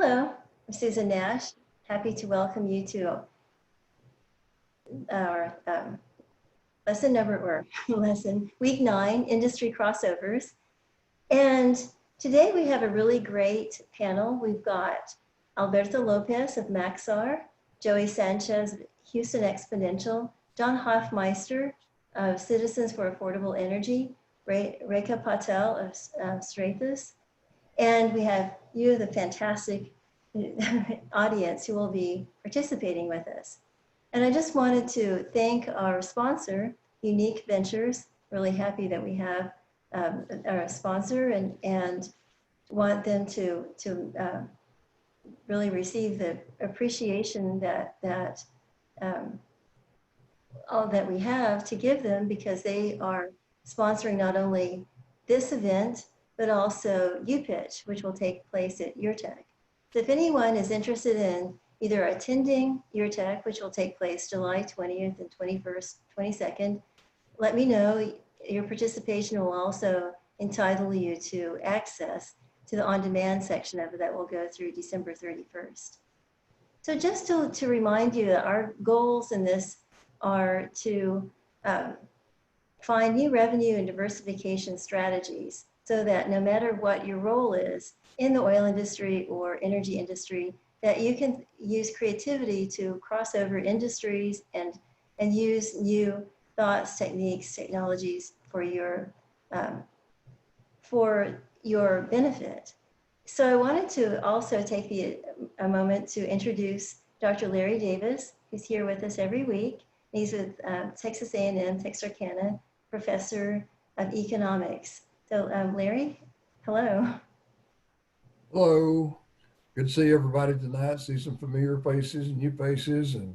Hello, I'm Susan Nash. Happy to welcome you to our week 9, industry crossovers. And today we have a really great panel. We've got Alberto Lopez of Maxar, Joey Sanchez of Houston Exponential, John Hofmeister of Citizens for Affordable Energy, Rekha Patel of Xrathus, and we have you, the fantastic audience who will be participating with us. And I just wanted to thank our sponsor, Unique Ventures. Really happy that we have our sponsor and want them to really receive the appreciation that all that we have to give them, because they are sponsoring not only this event, but also UPitch, which will take place at UrTech. So if anyone is interested in either attending UrTech, which will take place July 20th and 21st, 22nd, let me know. Your participation will also entitle you to access to the on-demand section of it that will go through December 31st. So just to remind you that our goals in this are to find new revenue and diversification strategies, so that no matter what your role is in the oil industry or energy industry, that you can use creativity to cross over industries and use new thoughts, techniques, technologies for your benefit. So I wanted to also take a moment to introduce Dr. Larry Davis, who's here with us every week. He's with Texas A&M, Texarkana, professor of economics. So Larry, hello. Hello. Good to see everybody tonight. See some familiar faces and new faces, and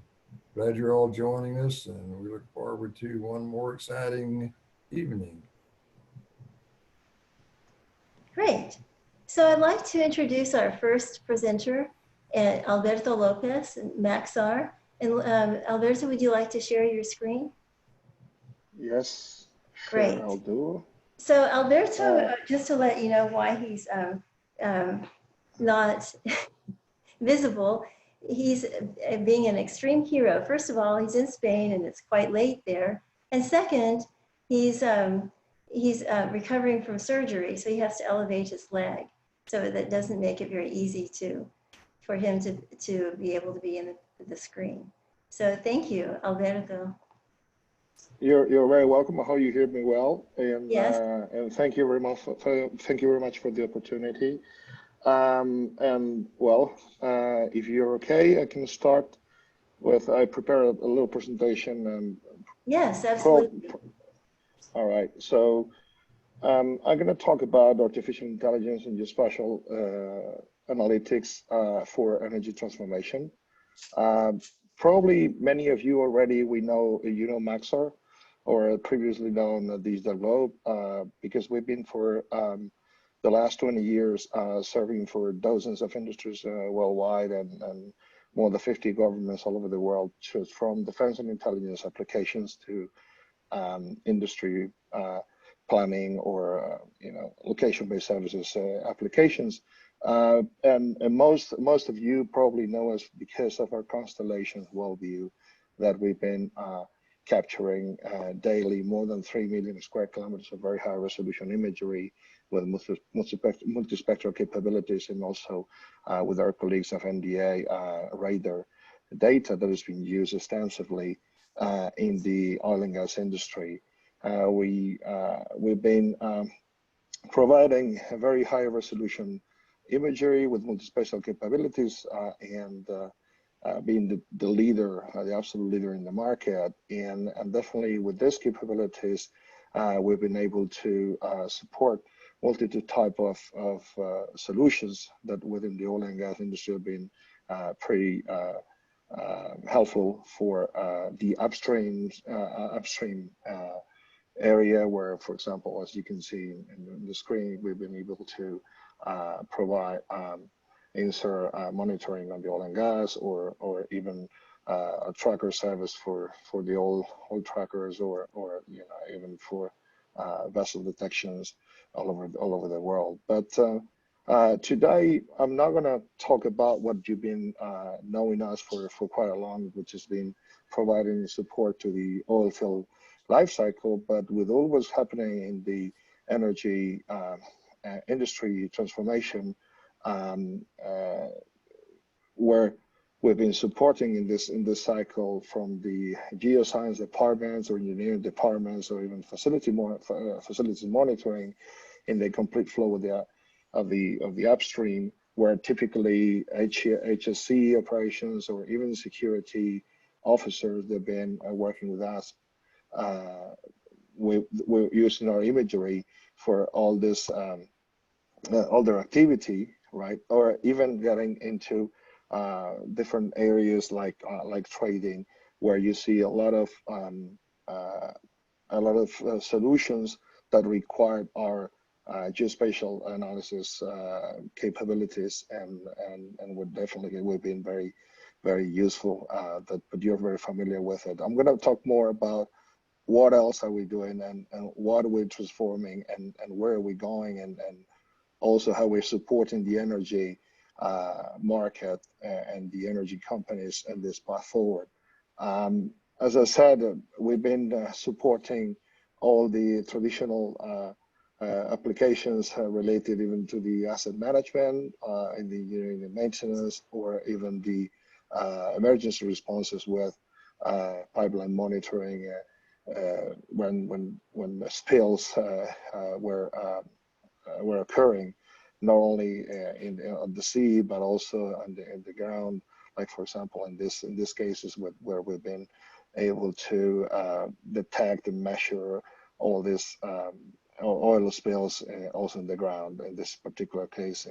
glad you're all joining us. And we look forward to one more exciting evening. Great. So I'd like to introduce our first presenter, Alberto Lopez, Maxar. And Alberto, would you like to share your screen? Yes, Great. Sure, I'll do. So Alberto, just to let you know why he's not visible, he's being an extreme hero. First of all, he's in Spain and it's quite late there. And second, he's recovering from surgery, so he has to elevate his leg. So that doesn't make it very easy for him to be able to be in the screen. So thank you, Alberto. You're very welcome. I hope you hear me well, and yes. And thank you very much for the opportunity. And well, if you're okay, I can start with. I prepared a little presentation and. Yes, absolutely. All right, so I'm going to talk about artificial intelligence and geospatial analytics for energy transformation. Probably many of you already know Maxar, or previously known as Digital Globe, because we've been for the last 20 years serving for dozens of industries worldwide and more than 50 governments all over the world, from defense and intelligence applications to industry planning or location-based services applications. And most of you probably know us because of our Constellations Worldview that we've been capturing daily more than 3 million square kilometers of very high resolution imagery with multispectral capabilities, and also with our colleagues of NDA radar data that has been used extensively in the oil and gas industry. We've been providing a very high resolution imagery with multispectral capabilities and being the leader, the absolute leader in the market. And definitely with these capabilities, we've been able to support multitude type of solutions that within the oil and gas industry have been pretty helpful for the upstream area, where, for example, as you can see in the screen, we've been able to provide insert monitoring on the oil and gas, or even a tracker service for the oil trackers, or even for vessel detections all over the world. But Today, I'm not going to talk about what you've been knowing us for quite a long, which has been providing support to the oil field life cycle, but with all what's happening in the energy industry transformation, where we've been supporting in this cycle from the geoscience departments or engineering departments or even facilities monitoring in the complete flow of the upstream, where typically HSC operations or even security officers, they've been working with us. We're using our imagery for all this, all their activity, right? Or even getting into different areas like trading, where you see a lot of solutions that require our geospatial analysis capabilities, and we've been very useful. But you're very familiar with it. I'm going to talk more about what else are we doing and what we're transforming and where are we going, and also how we're supporting the energy market and the energy companies in this path forward. As I said, we've been supporting all the traditional applications related even to the asset management in the maintenance, or even the emergency responses with pipeline monitoring when the spills were occurring, not only on the sea but also in the ground. Like for example, in this cases where we've been able to detect and measure all this oil spills also in the ground. In this particular case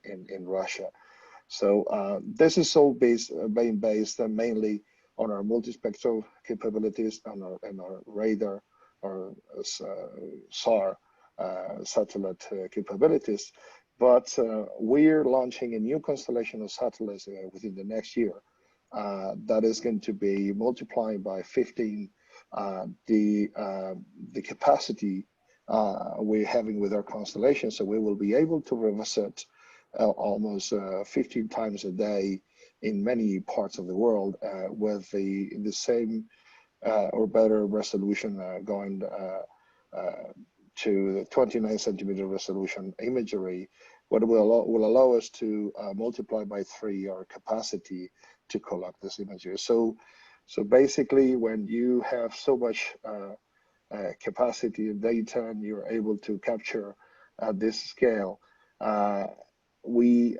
in Russia. So this is all being based mainly on our multispectral capabilities and our radar, or SAR satellite capabilities. But we're launching a new constellation of satellites within the next year that is going to be multiplying by 15 the capacity we're having with our constellation. So we will be able to revisit almost 15 times a day in many parts of the world with the same or better resolution, going to the 29 centimeter resolution imagery, what will allow us to multiply by 3 our capacity to collect this imagery. So basically, when you have so much capacity and data and you're able to capture at this scale, you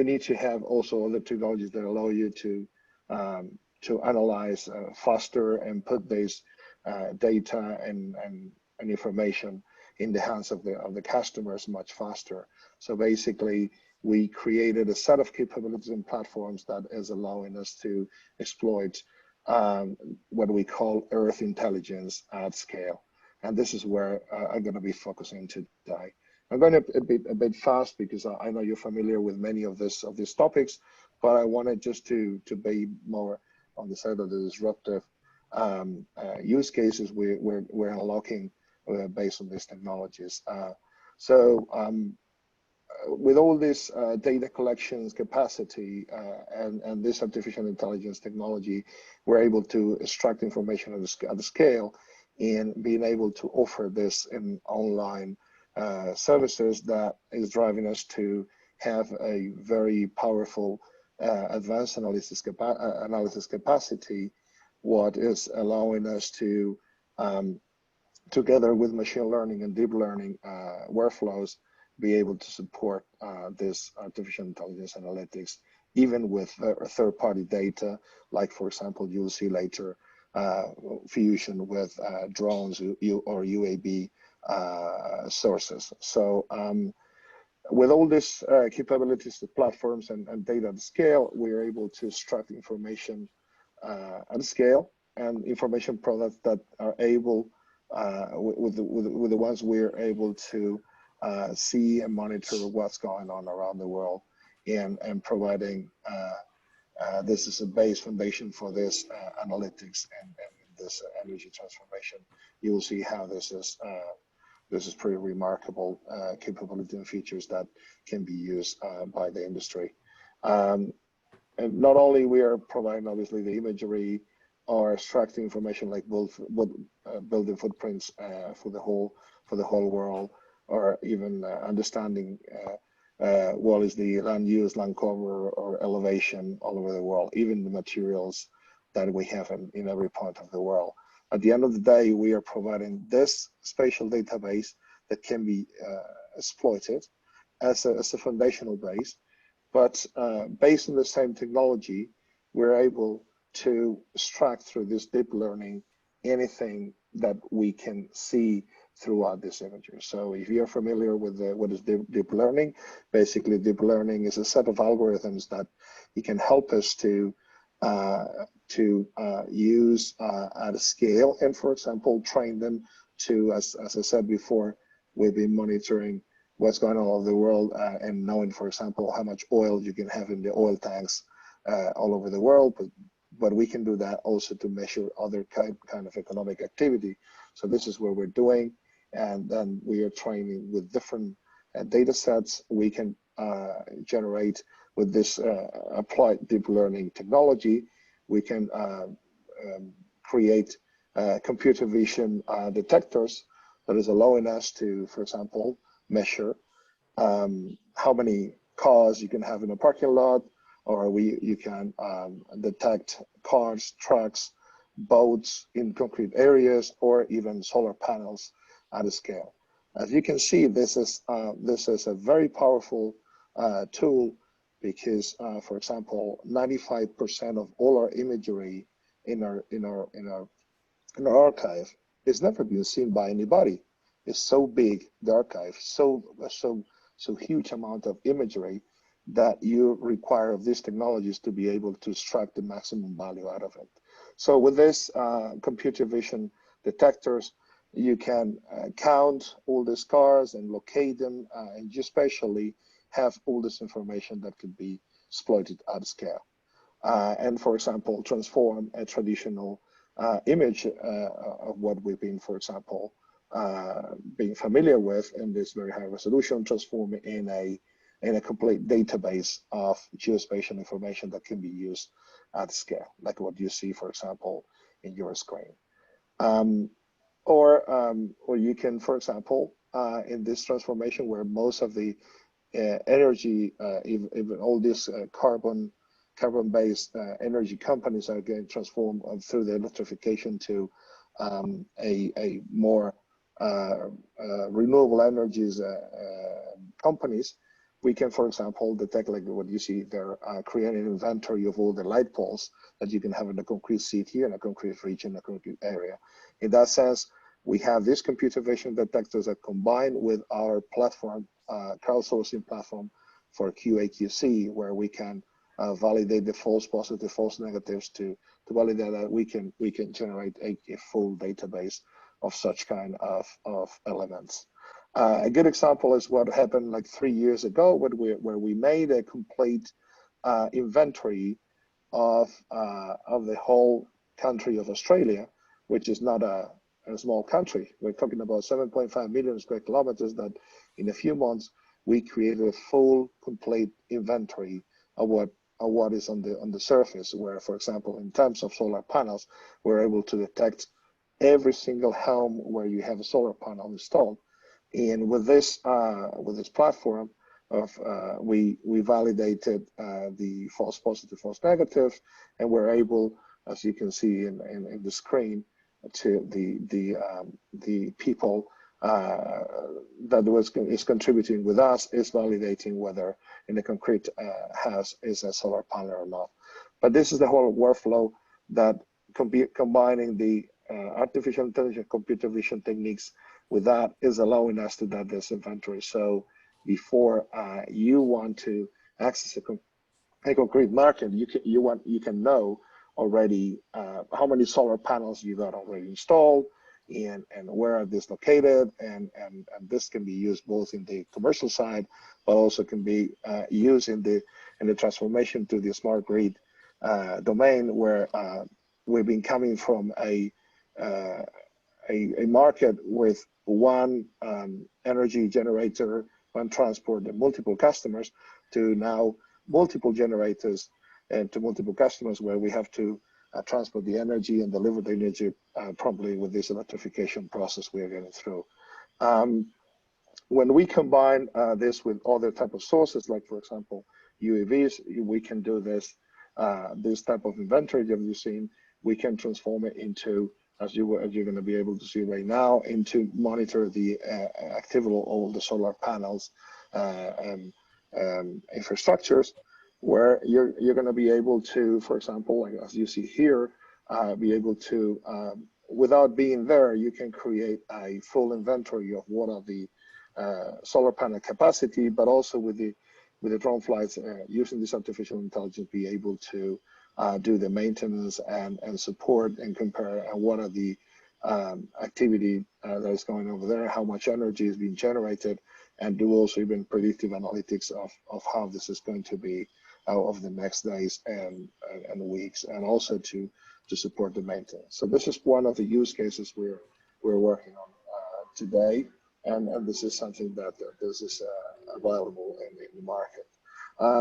need to have also other technologies that allow you to analyze faster and put this data and information in the hands of the customers much faster. So basically, we created a set of capabilities and platforms that is allowing us to exploit what we call Earth intelligence at scale. And this is where I'm going to be focusing today. I'm going a bit fast because I know you're familiar with many of these topics, but I wanted just to be more on the side of the disruptive use cases we're unlocking based on these technologies. With all this data collections capacity and this artificial intelligence technology, we're able to extract information at the scale and being able to offer this in online services that is driving us to have a very powerful advanced analysis capacity, what is allowing us to, together with machine learning and deep learning workflows, be able to support this artificial intelligence analytics, even with third-party data, like, for example, you'll see later, fusion with drones or UAV sources. So with all these capabilities, the platforms and data at scale, we're able to extract information at scale and information products that are able, with the ones we're able to see and monitor what's going on around the world, and providing this is a base foundation for this analytics and this energy transformation. You will see how this is this is pretty remarkable capability and features that can be used by the industry. And not only we are providing obviously the imagery or extracting information like building footprints for the whole world, or even understanding what is the land use, land cover, or elevation all over the world, even the materials that we have in every part of the world. At the end of the day, we are providing this spatial database that can be exploited as a foundational base, but based on the same technology, we're able to extract through this deep learning anything that we can see throughout this imagery. So if you're familiar with what is deep learning, basically deep learning is a set of algorithms that it can help us to use at a scale, and for example, train them to, as I said before, we've been monitoring what's going on all over the world and knowing, for example, how much oil you can have in the oil tanks all over the world, but we can do that also to measure other kind of economic activity. So this is what we're doing, and then we are training with different data sets. We can generate with this applied deep learning technology. We can create computer vision detectors that is allowing us to, for example, measure how many cars you can have in a parking lot, or you can detect cars, trucks, boats in concrete areas, or even solar panels at a scale. As you can see, this is a very powerful tool, because, for example, 95% of all our imagery in our archive is never been seen by anybody. It's so big, the archive, so huge amount of imagery, that you require of these technologies to be able to extract the maximum value out of it. So with this computer vision detectors, you can count all these cars and locate them, and geospatially have all this information that could be exploited at scale. And for example, transform a traditional image of what we've been, for example, being familiar with in this very high resolution, transform it in a complete database of geospatial information that can be used at scale, like what you see, for example, in your screen. Or you can, for example, in this transformation where most of the energy, even all these carbon-based energy companies are getting transformed through the electrification to a more renewable energies companies. We can, for example, detect, like what you see there, create an inventory of all the light poles that you can have in a concrete city, in a concrete region, a concrete area. In that sense, we have these computer vision detectors that combine with our platform, crowdsourcing platform for QA/QC, where we can validate the false positive, false negatives to validate that we can generate a full database of such kind of elements. A good example is what happened like 3 years ago, where we made a complete inventory of the whole country of Australia, which is not a small country. We're talking about 7.5 million square kilometers, that in a few months we created a full, complete inventory of what is on the surface, where, for example, in terms of solar panels, we're able to detect every single home where you have a solar panel installed. And with this platform we validated the false positive, false negative, and we're able, as you can see in the screen, to the people that is contributing with us is validating whether in a concrete house is a solar panel or not. But this is the whole workflow that combining the artificial intelligence computer vision techniques with that is allowing us to do this inventory. So before you want to access a concrete market, you can know already how many solar panels you got already installed, and where are these located, and this can be used both in the commercial side, but also can be used in the transformation to the smart grid domain, where we've been coming from a a market with one energy generator, one transport, and multiple customers, to now multiple generators and to multiple customers, where we have to transport the energy and deliver the energy promptly with this electrification process we are getting through. When we combine this with other type of sources, like for example UAVs, we can do this type of inventory that you've seen. We can transform it into, as you're going to be able to see right now, into monitor the activity of all the solar panels and infrastructures, where you're going to be able to, for example, like as you see here, be able to, without being there, you can create a full inventory of what are the solar panel capacity, but also with the drone flights using this artificial intelligence, be able to do the maintenance and support and compare what are the activity that is going over there, how much energy is being generated, and do also even predictive analytics of how this is going to be over the next days and weeks, and also to support the maintenance. So this is one of the use cases we're working on today, and this is something that this is available in the market.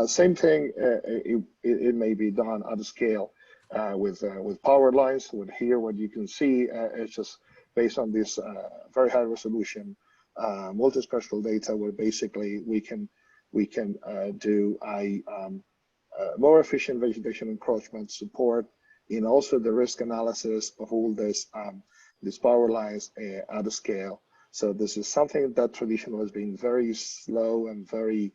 Same thing, it may be done at a scale with power lines. With here, what you can see is just based on this very high resolution multi-spectral data, where basically we can do a more efficient vegetation encroachment support, and also the risk analysis of all this these power lines at a scale. So this is something that traditionally has been very slow and very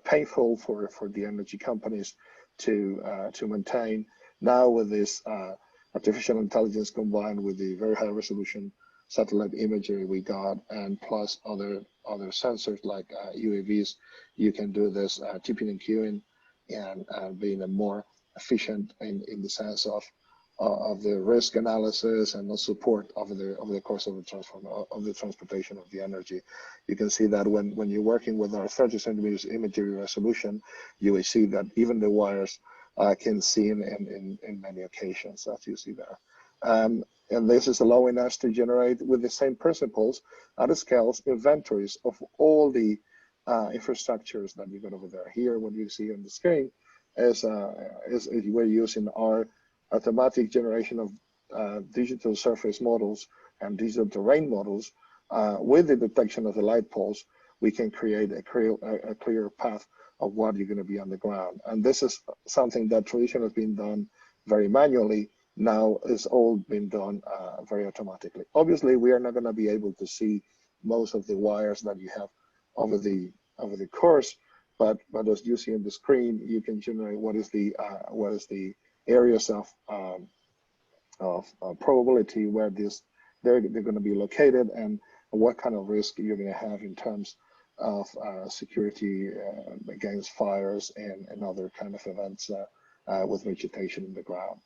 painful for the energy companies to maintain. Now with this artificial intelligence combined with the very high resolution satellite imagery we got, and plus other sensors like UAVs, you can do this tipping and queuing and being a more efficient in the sense of the risk analysis and the support over the course of the transportation of the energy. You can see that when you're working with our 30 centimeters imagery resolution, you will see that even the wires can see in many occasions, as you see there. And this is allowing us to generate, with the same principles, at a scale, inventories of all the infrastructures that you got over there. Here, what you see on the screen is we're using our automatic generation of digital surface models and digital terrain models. With the detection of the light poles, we can create a clear path of what you're going to be on the ground. And this is something that traditionally has been done very manually. Now it's all been done very automatically. Obviously, we are not going to be able to see most of the wires that you have over the course, but as you see on the screen, you can generate what is the areas of probability where they're going to be located, and what kind of risk you're going to have in terms of security against fires and other kind of events with vegetation in the ground.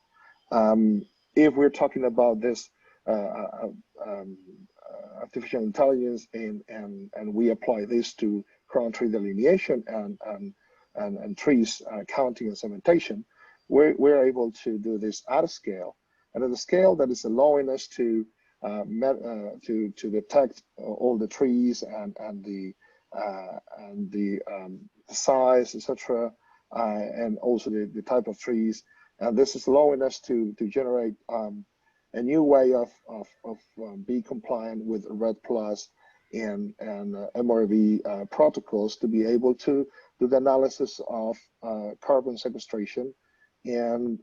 If we're talking about this artificial intelligence and we apply this to crown tree delineation and trees counting and cementation, we're able to do this at a scale, and at a scale that is allowing us to detect all the trees and the size, etc., and also the type of trees. And this is allowing us to generate a new way of be compliant with RED Plus and MRV protocols, to be able to do the analysis of carbon sequestration and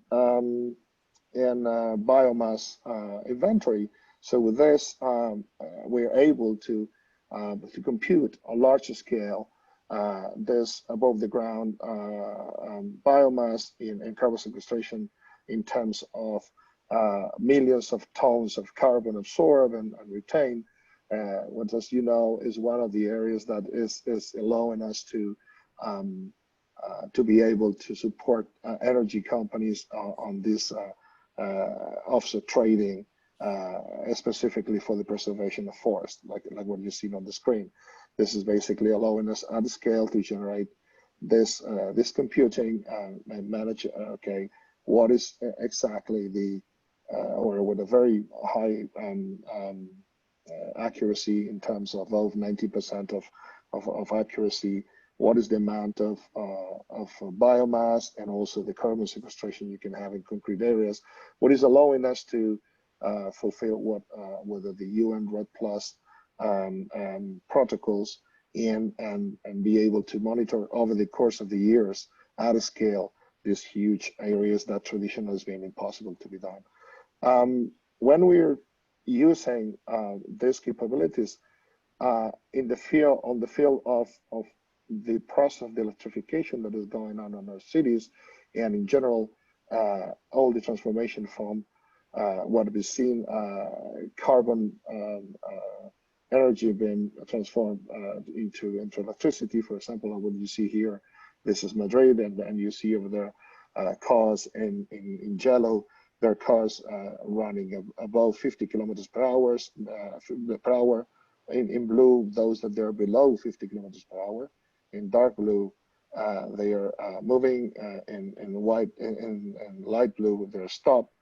biomass inventory. So with this, we're able to compute on larger scale this above the ground biomass in carbon sequestration in terms of millions of tons of carbon absorbed and retained, which, as you know, is one of the areas that is allowing us to be able to support energy companies on this offset trading, specifically for the preservation of forest, like what you see on the screen. This is basically allowing us at the scale to generate this computing and manage, okay, what is exactly the, or with a very high accuracy in terms of over 90% of accuracy. What is the amount of biomass and also the carbon sequestration you can have in concrete areas? What is allowing us to fulfill whether the UN RED Plus protocols and be able to monitor over the course of the years at a scale these huge areas that traditionally has been impossible to be done. When we're using these capabilities in the field, on the field of the process of the electrification that is going on in our cities, and in general, all the transformation from what we've seen, carbon energy being transformed into electricity. For example, what you see here, this is Madrid, and you see over there cars in yellow. There are cars running above 50 kilometers per hour. In blue, those that they're below 50 kilometers per hour. In dark blue, they are moving. In white and light blue, they're stopped.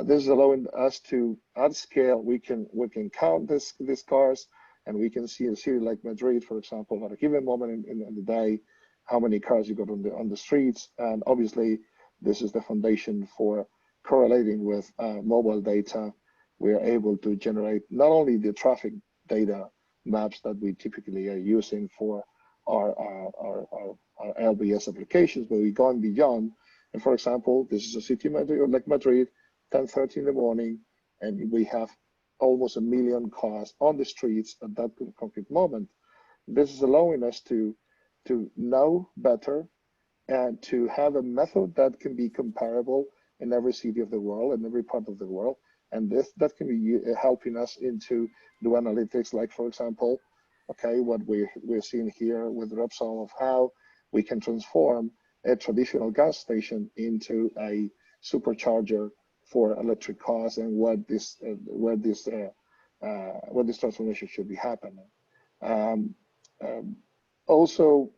This is allowing us to, at scale, we can count these cars, and we can see a city like Madrid, for example, at a given moment in the day, how many cars you got on the streets. And obviously, this is the foundation for correlating with mobile data. We are able to generate not only the traffic data maps that we typically are using for our LBS applications, but we're going beyond. And for example, this is a city like Madrid, 10:30 in the morning, and we have almost 1 million cars on the streets at that concrete moment. This is allowing us to know better and to have a method that can be comparable in every city of the world and every part of the world. And that can be helping us into do analytics, like, for example, okay, what we're seeing here with Repsol of how we can transform a traditional gas station into a supercharger for electric cars, and what this transformation should be happening. Also,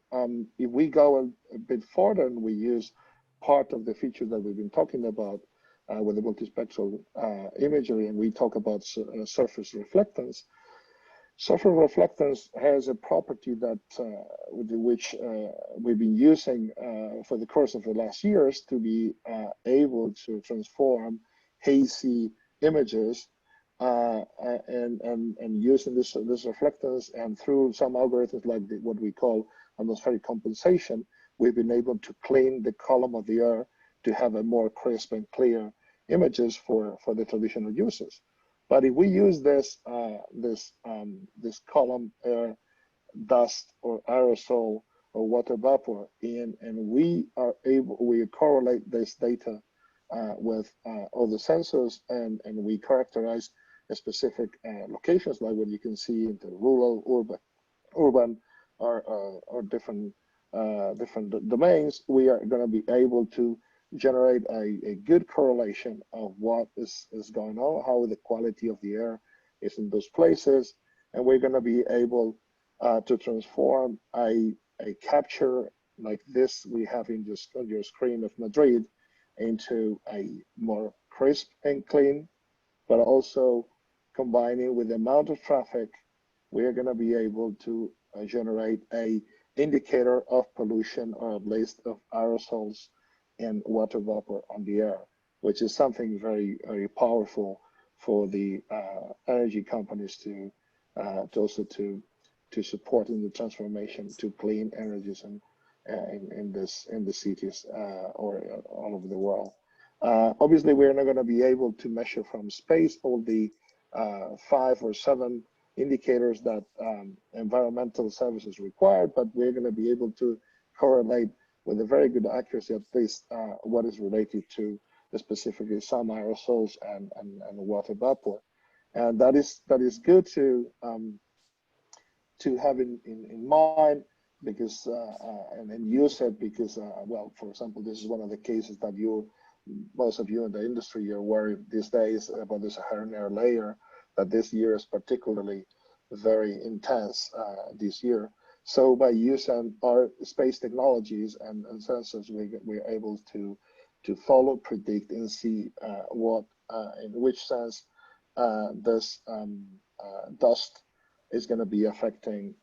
if we go a bit further and we use part of the features that we've been talking about with the multispectral imagery, and we talk about surface reflectance. Surface reflectance has a property that which we've been using for the course of the last years to be able to transform hazy images and using this reflectance, and through some algorithms like what we call atmospheric compensation, we've been able to clean the column of the air to have a more crisp and clear images for the traditional users. But if we use this column air, dust, or aerosol, or water vapor, and we correlate this data with all the sensors, and we characterize specific locations, like what you can see in the rural, urban, or different domains. We are going to be able to generate a good correlation of what is going on, how the quality of the air is in those places, and we're going to be able to transform a capture like this we have on your screen of Madrid into a more crisp and clean, but also combining with the amount of traffic, we are going to be able to generate a indicator of pollution, or at least of aerosols and water vapor on the air, which is something very, very powerful for the energy companies to also to support in the transformation to clean energies in the cities or all over the world. Obviously, we're not going to be able to measure from space all the 5 or 7 indicators that environmental services require, but we're going to be able to correlate with a very good accuracy, at least what is related to specifically some aerosols and water vapor. And that is good to have in mind, because and use it, because well, for example, this is one of the cases that most of you in the industry are worried these days about the Saharan air layer, that this year is particularly very intense this year. So by using our space technologies and sensors, we're able to follow, predict, and see what in which sense this dust is going to be affecting,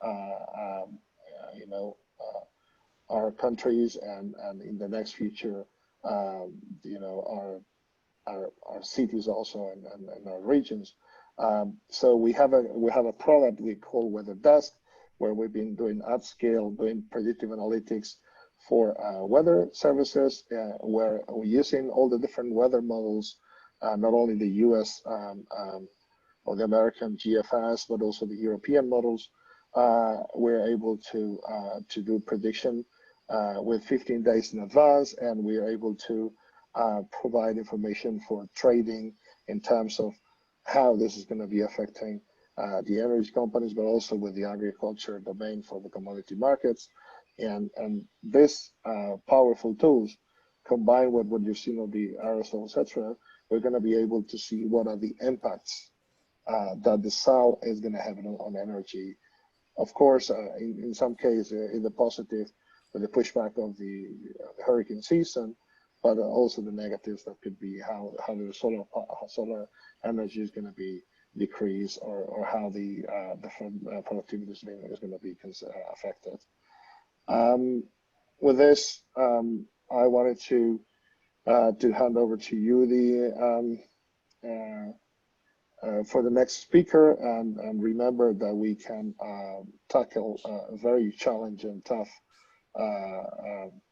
you know, our countries and in the next future, you know, our cities also and our regions. So we have a product we call Weather Desk, where we've been doing at scale, doing predictive analytics for weather services, where we're using all the different weather models, not only the US or the American GFS, but also the European models. We're able to do prediction with 15 days in advance, and we are able to provide information for trading in terms of how this is going to be affecting the energy companies, but also with the agriculture domain for the commodity markets. And this powerful tools, combined with what you've seen on the aerosols, etc., we're going to be able to see what are the impacts that the south is going to have on energy. Of course, in some cases, in the positive, with the pushback of the hurricane season, but also the negatives that could be how the solar energy is going to be decreased, or how the different productivity is going to be affected. With this, I wanted to hand over to you for the next speaker, and remember that we can tackle very challenging, tough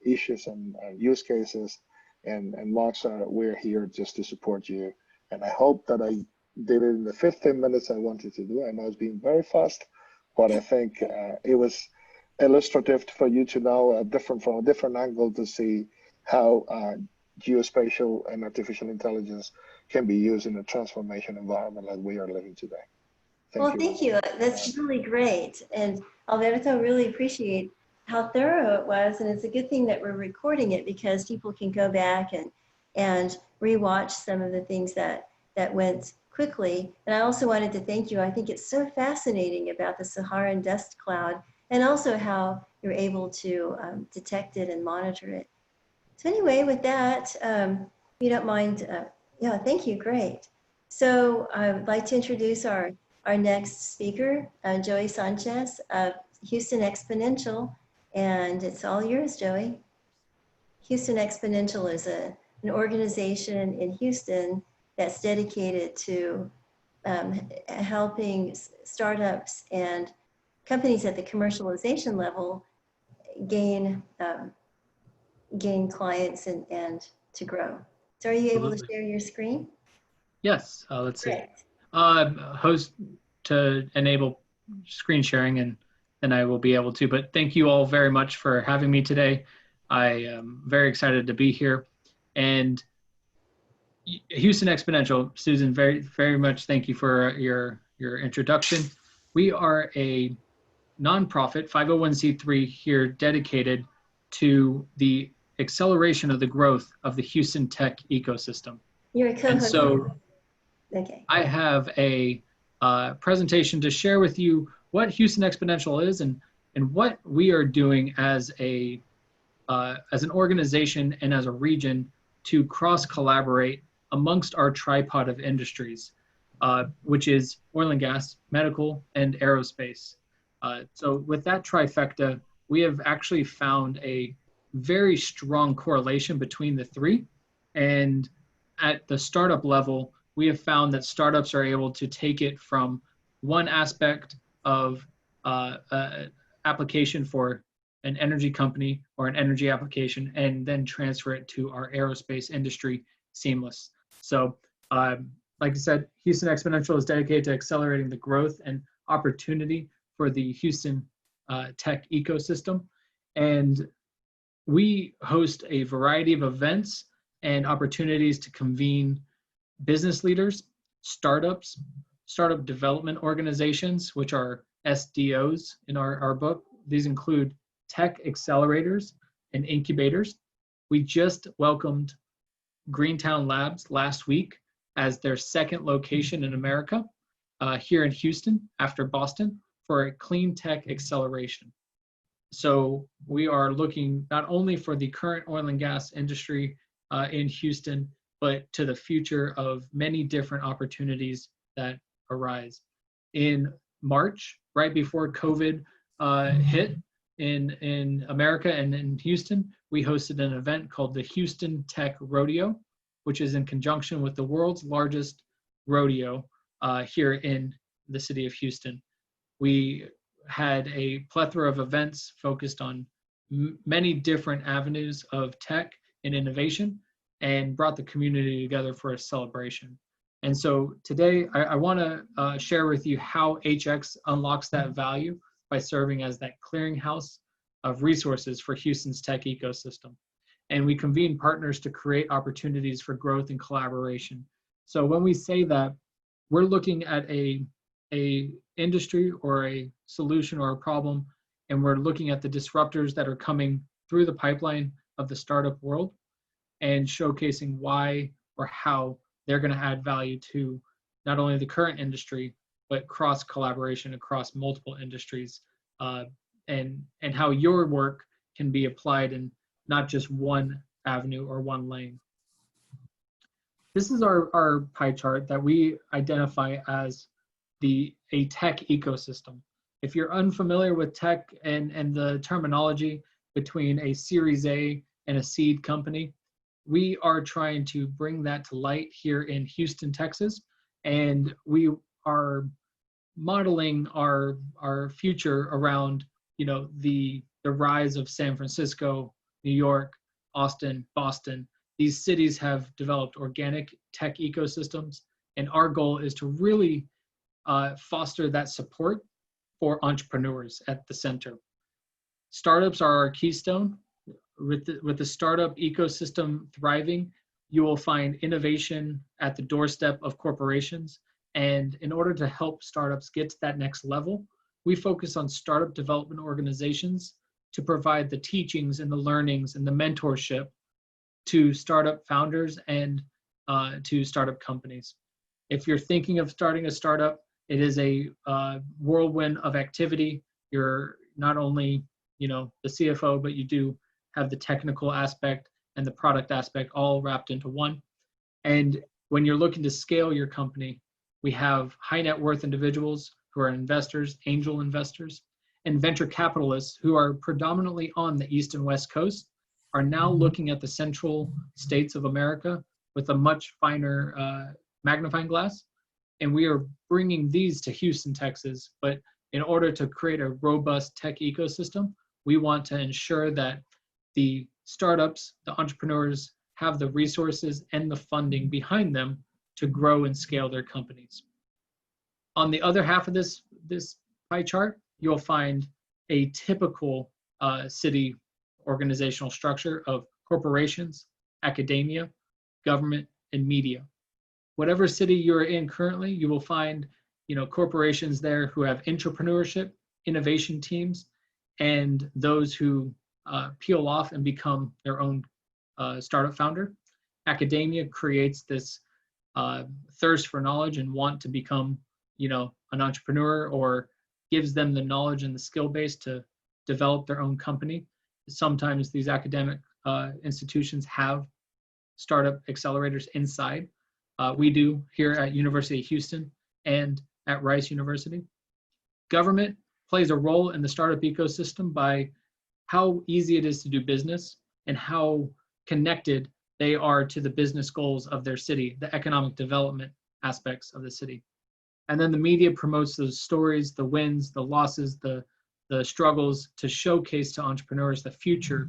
issues and use cases. And Maxar, we're here just to support you. And I hope that I did it in the 15 minutes I wanted to do. I know it's been very fast, but I think it was illustrative for you to know from a different angle to see how geospatial and artificial intelligence can be used in a transformation environment like we are living today. Thank you. That's really great. And Alberto, really appreciate how thorough it was. And it's a good thing that we're recording it, because people can go back and rewatch some of the things that went quickly. And I also wanted to thank you. I think it's so fascinating about the Saharan dust cloud, and also how you're able to detect it and monitor it. So anyway, with that, if you don't mind, yeah, thank you, great. So I would like to introduce our next speaker, Joey Sanchez of Houston Exponential, and it's all yours, Joey. Houston Exponential is an organization in Houston that's dedicated to helping startups and companies at the commercialization level gain clients and to grow. So are you able to share your screen? Yes, let's see. Host to enable screen sharing, and I will be able to, but thank you all very much for having me today. I am very excited to be here. And Houston Exponential, Susan, very, very much thank you for your introduction. We are a nonprofit 501c3 here dedicated to the acceleration of the growth of the Houston tech ecosystem. You're a co-host. And so okay. I have a presentation to share with you what Houston Exponential is and what we are doing as an organization and as a region to cross-collaborate amongst our tripod of industries, which is oil and gas, medical, and aerospace. So with that trifecta, we have actually found a very strong correlation between the three. And at the startup level, we have found that startups are able to take it from one aspect of application for an energy company or an energy application, and then transfer it to our aerospace industry seamless. So like I said, Houston Exponential is dedicated to accelerating the growth and opportunity for the Houston tech ecosystem. And we host a variety of events and opportunities to convene business leaders, startups, startup development organizations, which are SDOs in our book. These include tech accelerators and incubators. We just welcomed Greentown Labs last week as their second location in America, here in Houston after Boston, for a clean tech acceleration. So we are looking not only for the current oil and gas industry in Houston, but to the future of many different opportunities that arise. in March, right before COVID hit in America and in Houston, we hosted an event called the Houston Tech Rodeo, which is in conjunction with the world's largest rodeo here in the city of Houston. We had a plethora of events focused on many different avenues of tech and innovation, and brought the community together for a celebration. And so today I want to share with you how HX unlocks that value by serving as that clearinghouse of resources for Houston's tech ecosystem. And we convene partners to create opportunities for growth and collaboration. So when we say that, we're looking at a industry or a solution or a problem, and we're looking at the disruptors that are coming through the pipeline of the startup world and showcasing why or how they're going to add value to not only the current industry, but cross collaboration across multiple industries, and how your work can be applied in not just one avenue or one lane. This is our pie chart that we identify as a tech ecosystem. If you're unfamiliar with tech and the terminology between a Series A and a seed company, we are trying to bring that to light here in Houston, Texas, and we are modeling our future around, you know, the rise of San Francisco, New York, Austin, Boston. These cities have developed organic tech ecosystems, and our goal is to really foster that support for entrepreneurs at the center. Startups are our keystone. With the startup ecosystem thriving, you will find innovation at the doorstep of corporations. And in order to help startups get to that next level, we focus on startup development organizations to provide the teachings and the learnings and the mentorship to startup founders and to startup companies. If you're thinking of starting a startup, it is a whirlwind of activity. You're not only, you know, the CFO, but you do have the technical aspect and the product aspect all wrapped into one. And when you're looking to scale your company, we have high net worth individuals who are investors, angel investors, and venture capitalists who are predominantly on the East and West Coast, are now looking at the central states of America with a much finer magnifying glass. And we are bringing these to Houston, Texas. But in order to create a robust tech ecosystem, we want to ensure that the startups, the entrepreneurs, have the resources and the funding behind them to grow and scale their companies. On the other half of this pie chart, you'll find a typical city organizational structure of corporations, academia, government, and media. Whatever city you're in currently, you will find, you know, corporations there who have entrepreneurship, innovation teams, and those who peel off and become their own startup founder. Academia creates this thirst for knowledge and want to become, you know, an entrepreneur, or gives them the knowledge and the skill base to develop their own company. Sometimes these academic institutions have startup accelerators inside. We do here at University of Houston and at Rice University. Government plays a role in the startup ecosystem by how easy it is to do business and how connected they are to the business goals of their city, the economic development aspects of the city. And then the media promotes those stories, the wins, the losses, the struggles, to showcase to entrepreneurs the future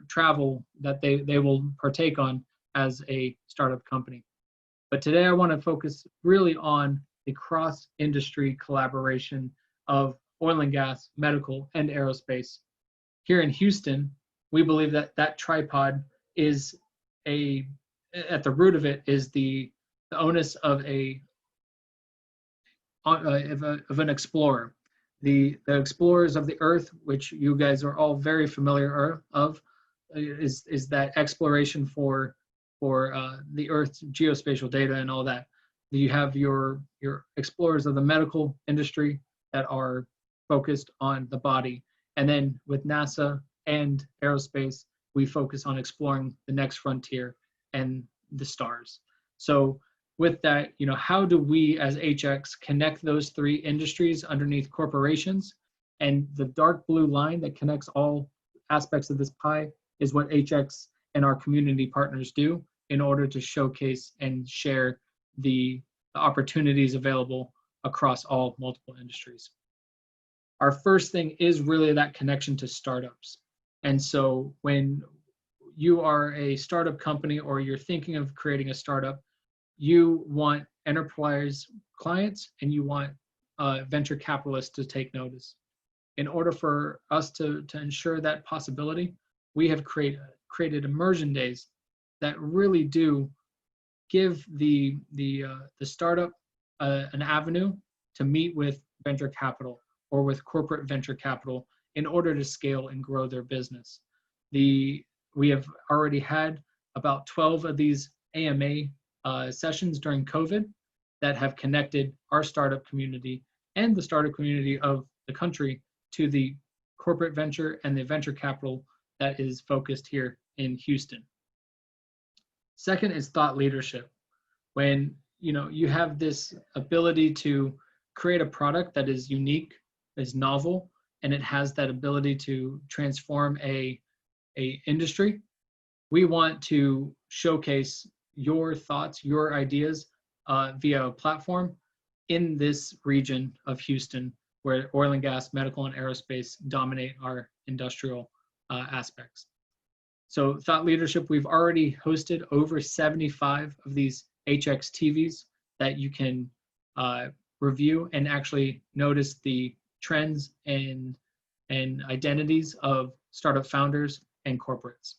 travel that they will partake on as a startup company. But today I want to focus really on the cross-industry collaboration of oil and gas, medical, and aerospace. Here in Houston, we believe that that tripod is at the root of it is the onus of an explorer. The explorers of the earth, which you guys are all very familiar of, is that exploration for the earth's geospatial data and all that. You have your explorers of the medical industry that are focused on the body. And then with NASA and aerospace, we focus on exploring the next frontier and the stars. So with that, how do we as HX connect those three industries underneath corporations? And the dark blue line that connects all aspects of this pie is what HX and our community partners do in order to showcase and share the opportunities available across all multiple industries. Our first thing is really that connection to startups. And so when you are a startup company or you're thinking of creating a startup, you want enterprise clients and you want venture capitalists to take notice. In order for us to ensure that possibility, we have created immersion days that really do give the startup an avenue to meet with venture capital or with corporate venture capital in order to scale and grow their business. We have already had about 12 of these AMA sessions during COVID that have connected our startup community and the startup community of the country to the corporate venture and the venture capital that is focused here in Houston. Second is thought leadership. When you have this ability to create a product that is unique, is novel, and it has that ability to transform a industry, we want to showcase your thoughts, your ideas via a platform in this region of Houston where oil and gas, medical, and aerospace dominate our industrial aspects. So thought leadership, we've already hosted over 75 of these HX TVs that you can review and actually notice the trends and identities of startup founders and corporates.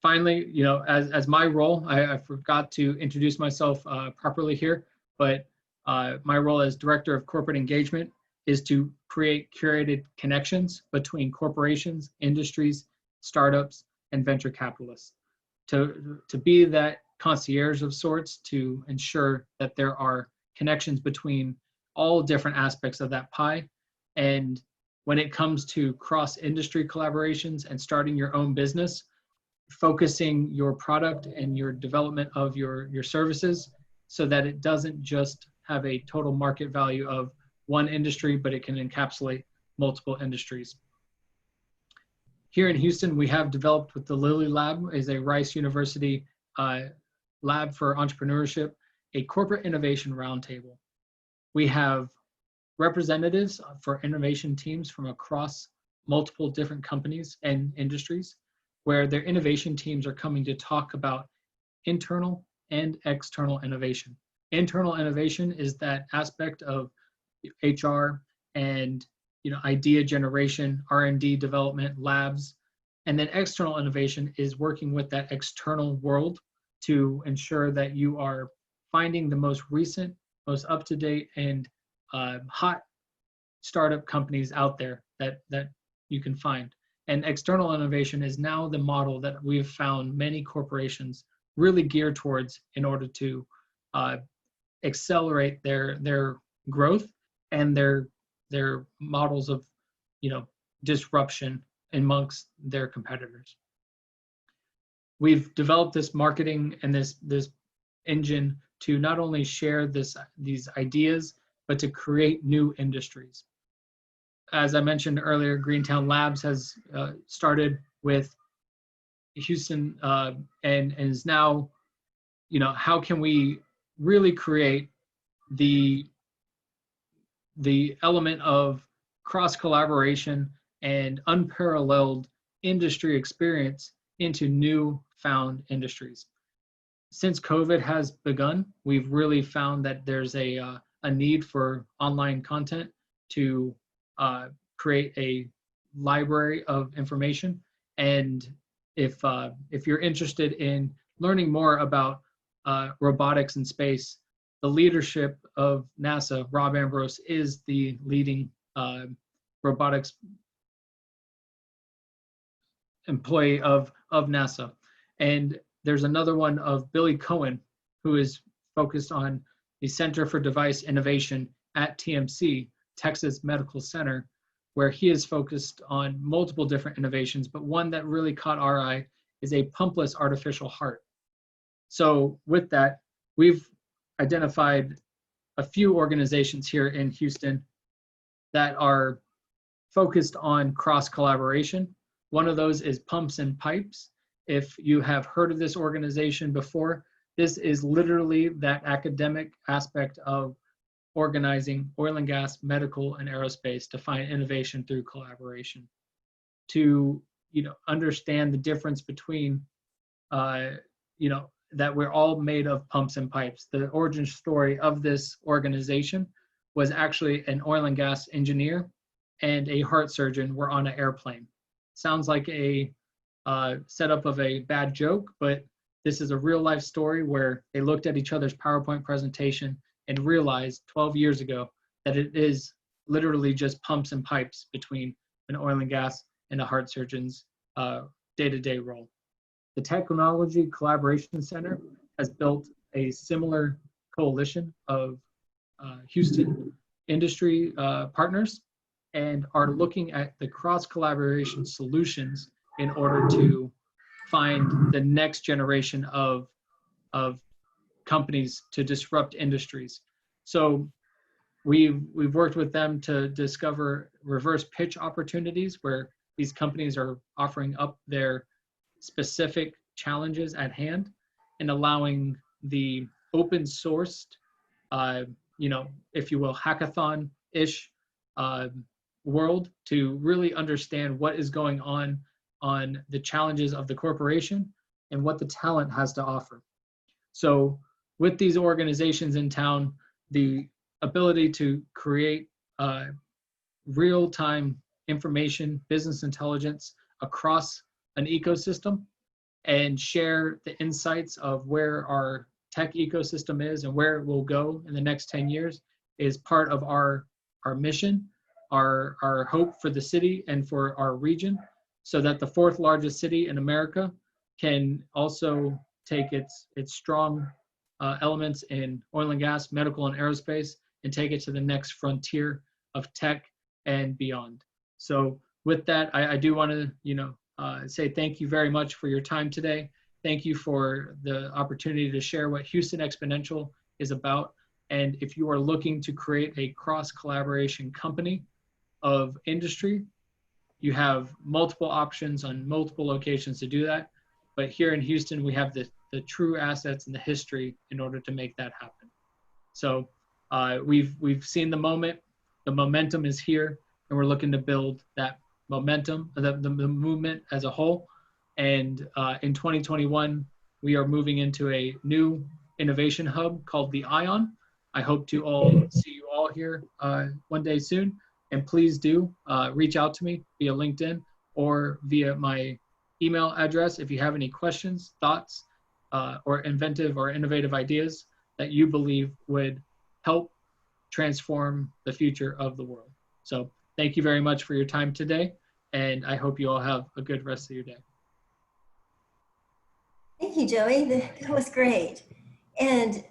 Finally, as my role, I forgot to introduce myself properly here, but my role as Director of Corporate Engagement is to create curated connections between corporations, industries, startups, and venture capitalists. To be that concierge of sorts to ensure that there are connections between all different aspects of that pie. And when it comes to cross-industry collaborations and starting your own business, focusing your product and your development of your services so that it doesn't just have a total market value of one industry, but it can encapsulate multiple industries. Here in Houston, we have developed with the Lilly Lab, is a Rice University lab for entrepreneurship, a corporate innovation roundtable. We have representatives for innovation teams from across multiple different companies and industries, where their innovation teams are coming to talk about internal and external innovation. Internal innovation is that aspect of HR and idea generation, R&D development, labs, and then external innovation is working with that external world to ensure that you are finding the most recent, most up-to-date, and hot startup companies out there that you can find. And external innovation is now the model that we've found many corporations really gear towards in order to accelerate their growth and their models of disruption amongst their competitors. We've developed this marketing and this engine to not only share these ideas, but to create new industries. As I mentioned earlier, Greentown Labs has started with Houston and is now, how can we really create the element of cross collaboration and unparalleled industry experience into new found industries. Since COVID has begun, we've really found that there's a need for online content to create a library of information. And if you're interested in learning more about robotics in space, the leadership of NASA, Rob Ambrose, is the leading robotics employee of NASA. And there's another one of Billy Cohen, who is focused on the Center for Device Innovation at TMC, Texas Medical Center, where he is focused on multiple different innovations, but one that really caught our eye is a pumpless artificial heart. So with that, we've identified a few organizations here in Houston that are focused on cross collaboration. One of those is Pumps and Pipes. If you have heard of this organization before, this is literally that academic aspect of organizing oil and gas, medical, and aerospace to find innovation through collaboration. To understand the difference between that we're all made of pumps and pipes. The origin story of this organization was actually an oil and gas engineer and a heart surgeon were on an airplane. Sounds like a setup of a bad joke, but this is a real life story where they looked at each other's PowerPoint presentation and realized 12 years ago that it is literally just pumps and pipes between an oil and gas and a heart surgeon's day-to-day role. The Technology Collaboration Center has built a similar coalition of Houston industry partners and are looking at the cross-collaboration solutions in order to find the next generation of companies to disrupt industries. So we've worked with them to discover reverse pitch opportunities where these companies are offering up their specific challenges at hand and allowing the open sourced, if you will, hackathon-ish world to really understand what is going on the challenges of the corporation and what the talent has to offer. So with these organizations in town, the ability to create real-time information, business intelligence across an ecosystem and share the insights of where our tech ecosystem is and where it will go in the next 10 years is part of our mission, our hope for the city and for our region, so that the fourth largest city in America can also take its strong elements in oil and gas, medical, and aerospace and take it to the next frontier of tech and beyond. So with that, I do want to say thank you very much for your time today. Thank you for the opportunity to share what Houston Exponential is about. And if you are looking to create a cross-collaboration company of industry, you have multiple options on multiple locations to do that. But here in Houston, we have the true assets and the history in order to make that happen. So we've seen the moment, the momentum is here, and we're looking to build that momentum, the movement as a whole. And in 2021, we are moving into a new innovation hub called the ION. I hope to see you all here one day soon. And please do reach out to me via LinkedIn or via my email address if you have any questions, thoughts, or inventive or innovative ideas that you believe would help transform the future of the world. So thank you very much for your time today, and I hope you all have a good rest of your day. Thank you, Joey. That was great. And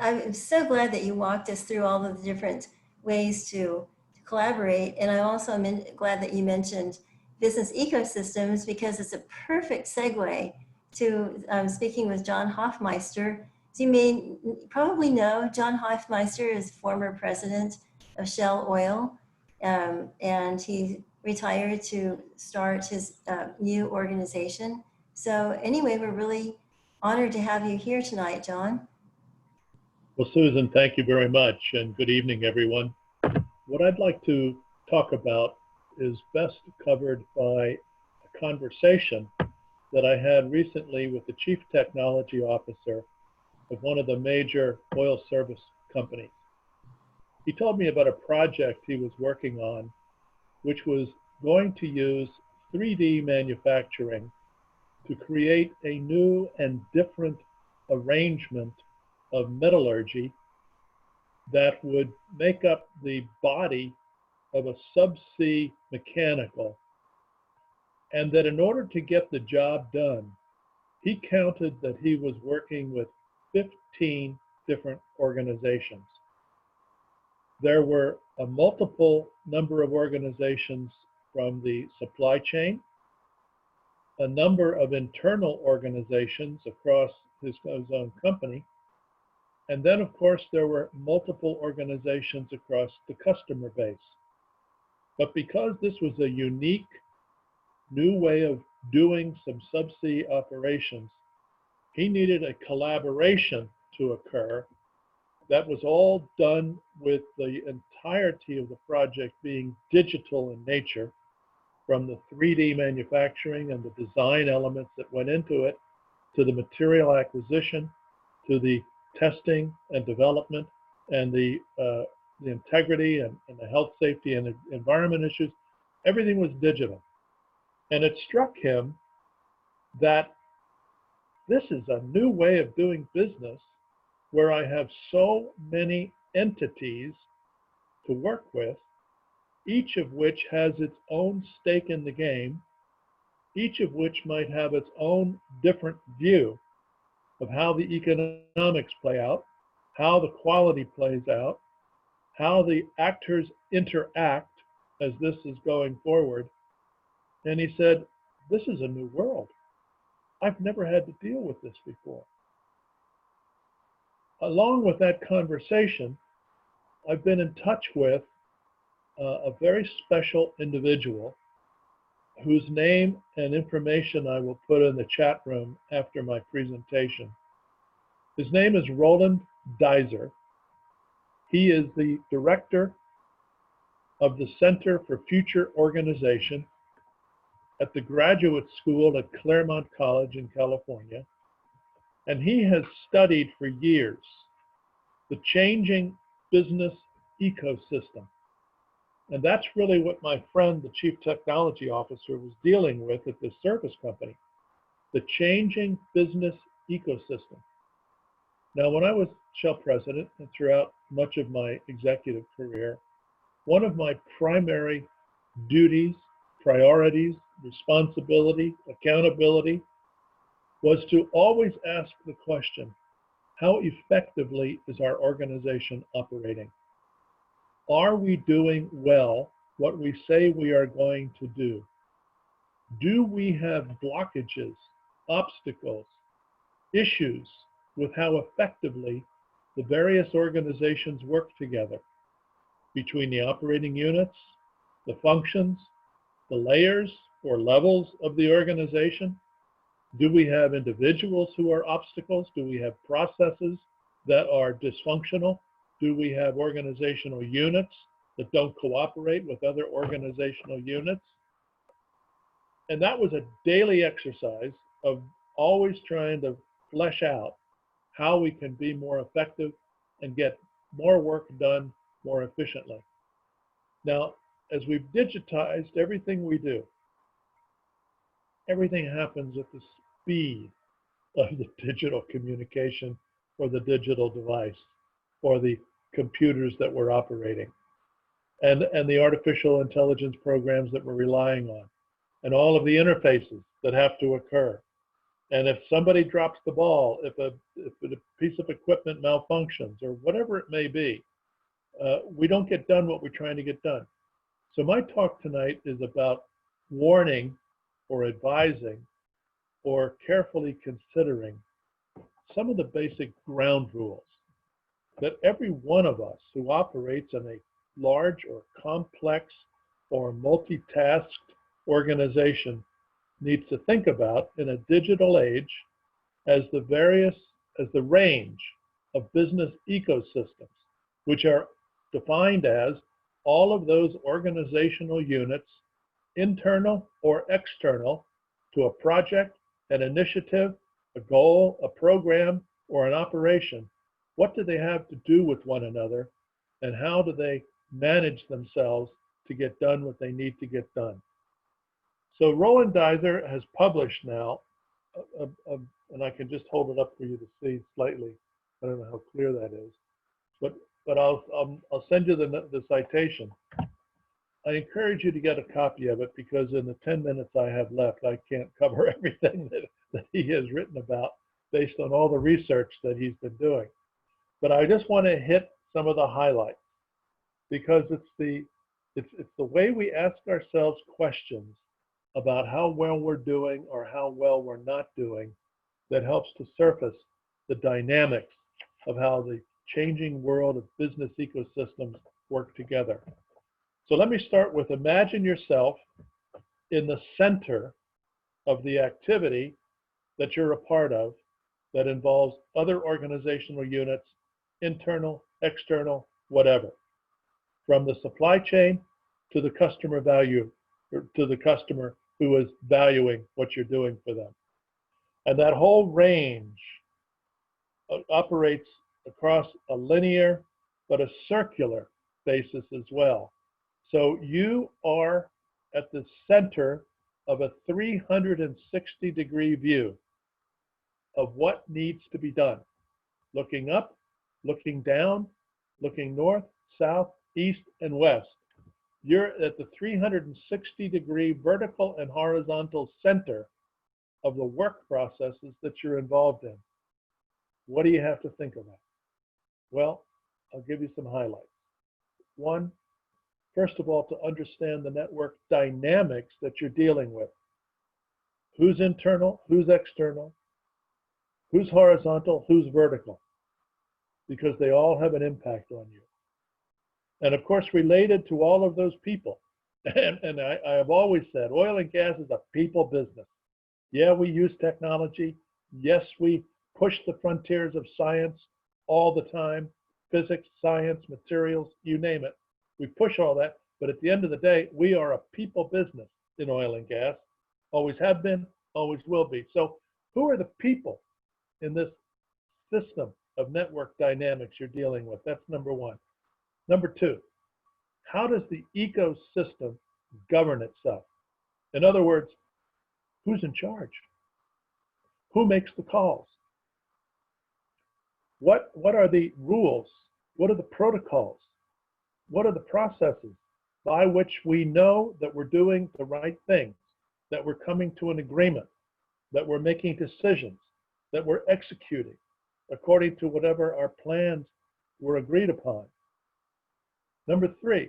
I'm so glad that you walked us through all of the different ways to collaborate. And I also am glad that you mentioned business ecosystems, because it's a perfect segue to speaking with John Hofmeister. As you may probably know, John Hofmeister is former president of Shell Oil, and he retired to start his new organization. So anyway, we're really honored to have you here tonight, John. Well, Susan, thank you very much, and good evening, everyone. What I'd like to talk about is best covered by a conversation that I had recently with the Chief Technology Officer of one of the major oil service companies. He told me about a project he was working on, which was going to use 3D manufacturing to create a new and different arrangement of metallurgy that would make up the body of a subsea mechanical, and that in order to get the job done, he counted that he was working with 15 different organizations. There were a multiple number of organizations from the supply chain. a number of internal organizations across his own company. And then, of course, there were multiple organizations across the customer base. But because this was a unique new way of doing some subsea operations, he needed a collaboration to occur that was all done with the entirety of the project being digital in nature, from the 3D manufacturing and the design elements that went into it, to the material acquisition, to the testing and development, and the integrity and the health, safety, and the environment issues. Everything was digital. And it struck him that this is a new way of doing business where I have so many entities to work with, each of which has its own stake in the game, each of which might have its own different view of how the economics play out, how the quality plays out, how the actors interact as this is going forward. And he said, this is a new world. I've never had to deal with this before. Along with that conversation, I've been in touch with a very special individual whose name and information I will put in the chat room after my presentation. His name is Roland Deiser. He is the director of the Center for Future Organization at the Graduate School at Claremont College in California. And he has studied for years the changing business ecosystem. And that's really what my friend, the chief technology officer, was dealing with at this service company, the changing business ecosystem. Now, when I was Shell president and throughout much of my executive career, one of my primary duties, priorities, responsibility, accountability was to always ask the question, how effectively is our organization operating? Are we doing well what we say we are going to do? Do we have blockages, obstacles, issues with how effectively the various organizations work together between the operating units, the functions, the layers or levels of the organization? Do we have individuals who are obstacles? Do we have processes that are dysfunctional? Do we have organizational units that don't cooperate with other organizational units? And that was a daily exercise of always trying to flesh out how we can be more effective and get more work done more efficiently. Now, as we've digitized everything we do, everything happens at the speed of the digital communication or the digital device or the computers that we're operating and the artificial intelligence programs that we're relying on and all of the interfaces that have to occur. And if somebody drops the ball, if a piece of equipment malfunctions or whatever it may be, we don't get done what we're trying to get done. So my talk tonight is about warning or advising or carefully considering some of the basic ground rules that every one of us who operates in a large or complex or multitasked organization needs to think about in a digital age as the range of business ecosystems, which are defined as all of those organizational units, internal or external, to a project, an initiative, a goal, a program, or an operation. What do they have to do with one another, and how do they manage themselves to get done what they need to get done? So Roland Deiser has published now, and I can just hold it up for you to see slightly. I don't know how clear that is, but I'll send you the citation. I encourage you to get a copy of it because in the 10 minutes I have left, I can't cover everything that he has written about based on all the research that he's been doing. But I just want to hit some of the highlights because it's the way we ask ourselves questions about how well we're doing or how well we're not doing that helps to surface the dynamics of how the changing world of business ecosystems work together. So let me start with imagine yourself in the center of the activity that you're a part of that involves other organizational units, internal, external, whatever, from the supply chain to the customer value, or to the customer who is valuing what you're doing for them. And that whole range operates across a linear but a circular basis as well. So you are at the center of a 360-degree view of what needs to be done. Looking up, looking down, looking north, south, east, and west. You're at the 360-degree vertical and horizontal center of the work processes that you're involved in. What do you have to think about? Well, I'll give you some highlights. One, first of all, to understand the network dynamics that you're dealing with. Who's internal, who's external, who's horizontal, who's vertical, because they all have an impact on you. And of course, related to all of those people, and I have always said, oil and gas is a people business. Yeah, we use technology. Yes, we push the frontiers of science all the time, physics, science, materials, you name it. We push all that, but at the end of the day, we are a people business in oil and gas. Always have been, always will be. So who are the people in this system of network dynamics you're dealing with? That's number one. Number two, how does the ecosystem govern itself? In other words, who's in charge? Who makes the calls? What are the rules? What are the protocols? What are the processes by which we know that we're doing the right things, that we're coming to an agreement, that we're making decisions, that we're executing according to whatever our plans were agreed upon? Number three,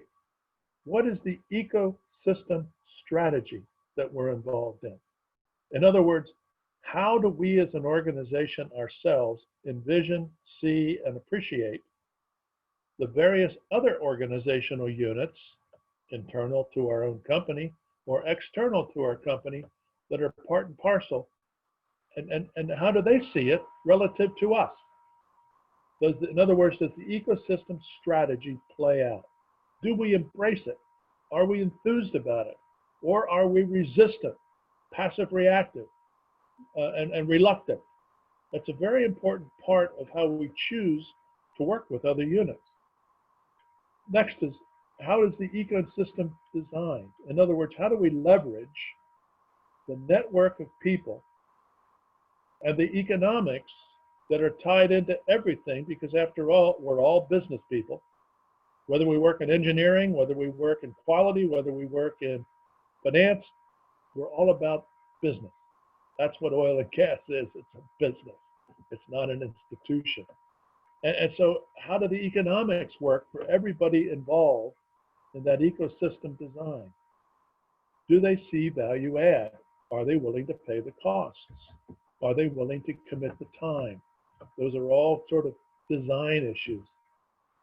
what is the ecosystem strategy that we're involved in? In other words, how do we as an organization ourselves envision, see, and appreciate the various other organizational units, internal to our own company or external to our company, that are part and parcel, and how do they see it relative to us? In other words, does the ecosystem strategy play out? Do we embrace it? Are we enthused about it? Or are we resistant, passive reactive, and reluctant? That's a very important part of how we choose to work with other units. Next is, how is the ecosystem designed? In other words, how do we leverage the network of people and the economics that are tied into everything? Because after all, we're all business people. Whether we work in engineering, whether we work in quality, whether we work in finance, we're all about business. That's what oil and gas is. It's a business. It's not an institution. And so how do the economics work for everybody involved in that ecosystem design? Do they see value add? Are they willing to pay the costs? Are they willing to commit the time? Those are all sort of design issues.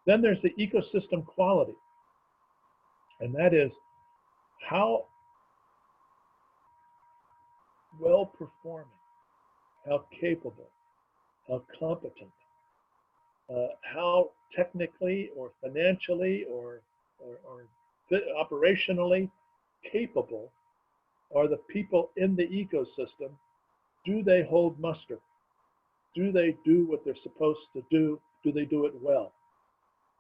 Then there's the ecosystem quality. And that is how well performing, how capable, how competent, how technically or financially or operationally capable are the people in the ecosystem. Do they hold muster? Do they do what they're supposed to do? Do they do it well?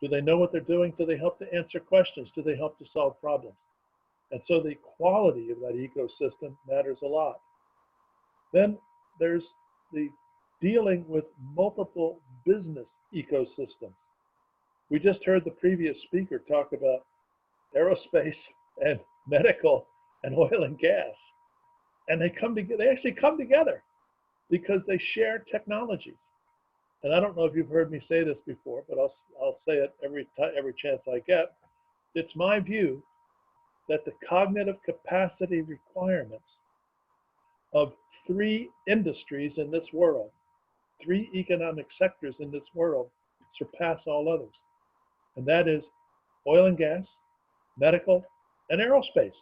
Do they know what they're doing? Do they help to answer questions? Do they help to solve problems? And so the quality of that ecosystem matters a lot. Then there's the dealing with multiple business ecosystems. We just heard the previous speaker talk about aerospace and medical and oil and gas. And they come together, they actually come together because they share technologies. And I don't know if you've heard me say this before, but I'll say it every chance I get. It's my view that the cognitive capacity requirements of 3 industries in this world, 3 economic sectors in this world, surpass all others. And that is oil and gas, medical, and aerospace.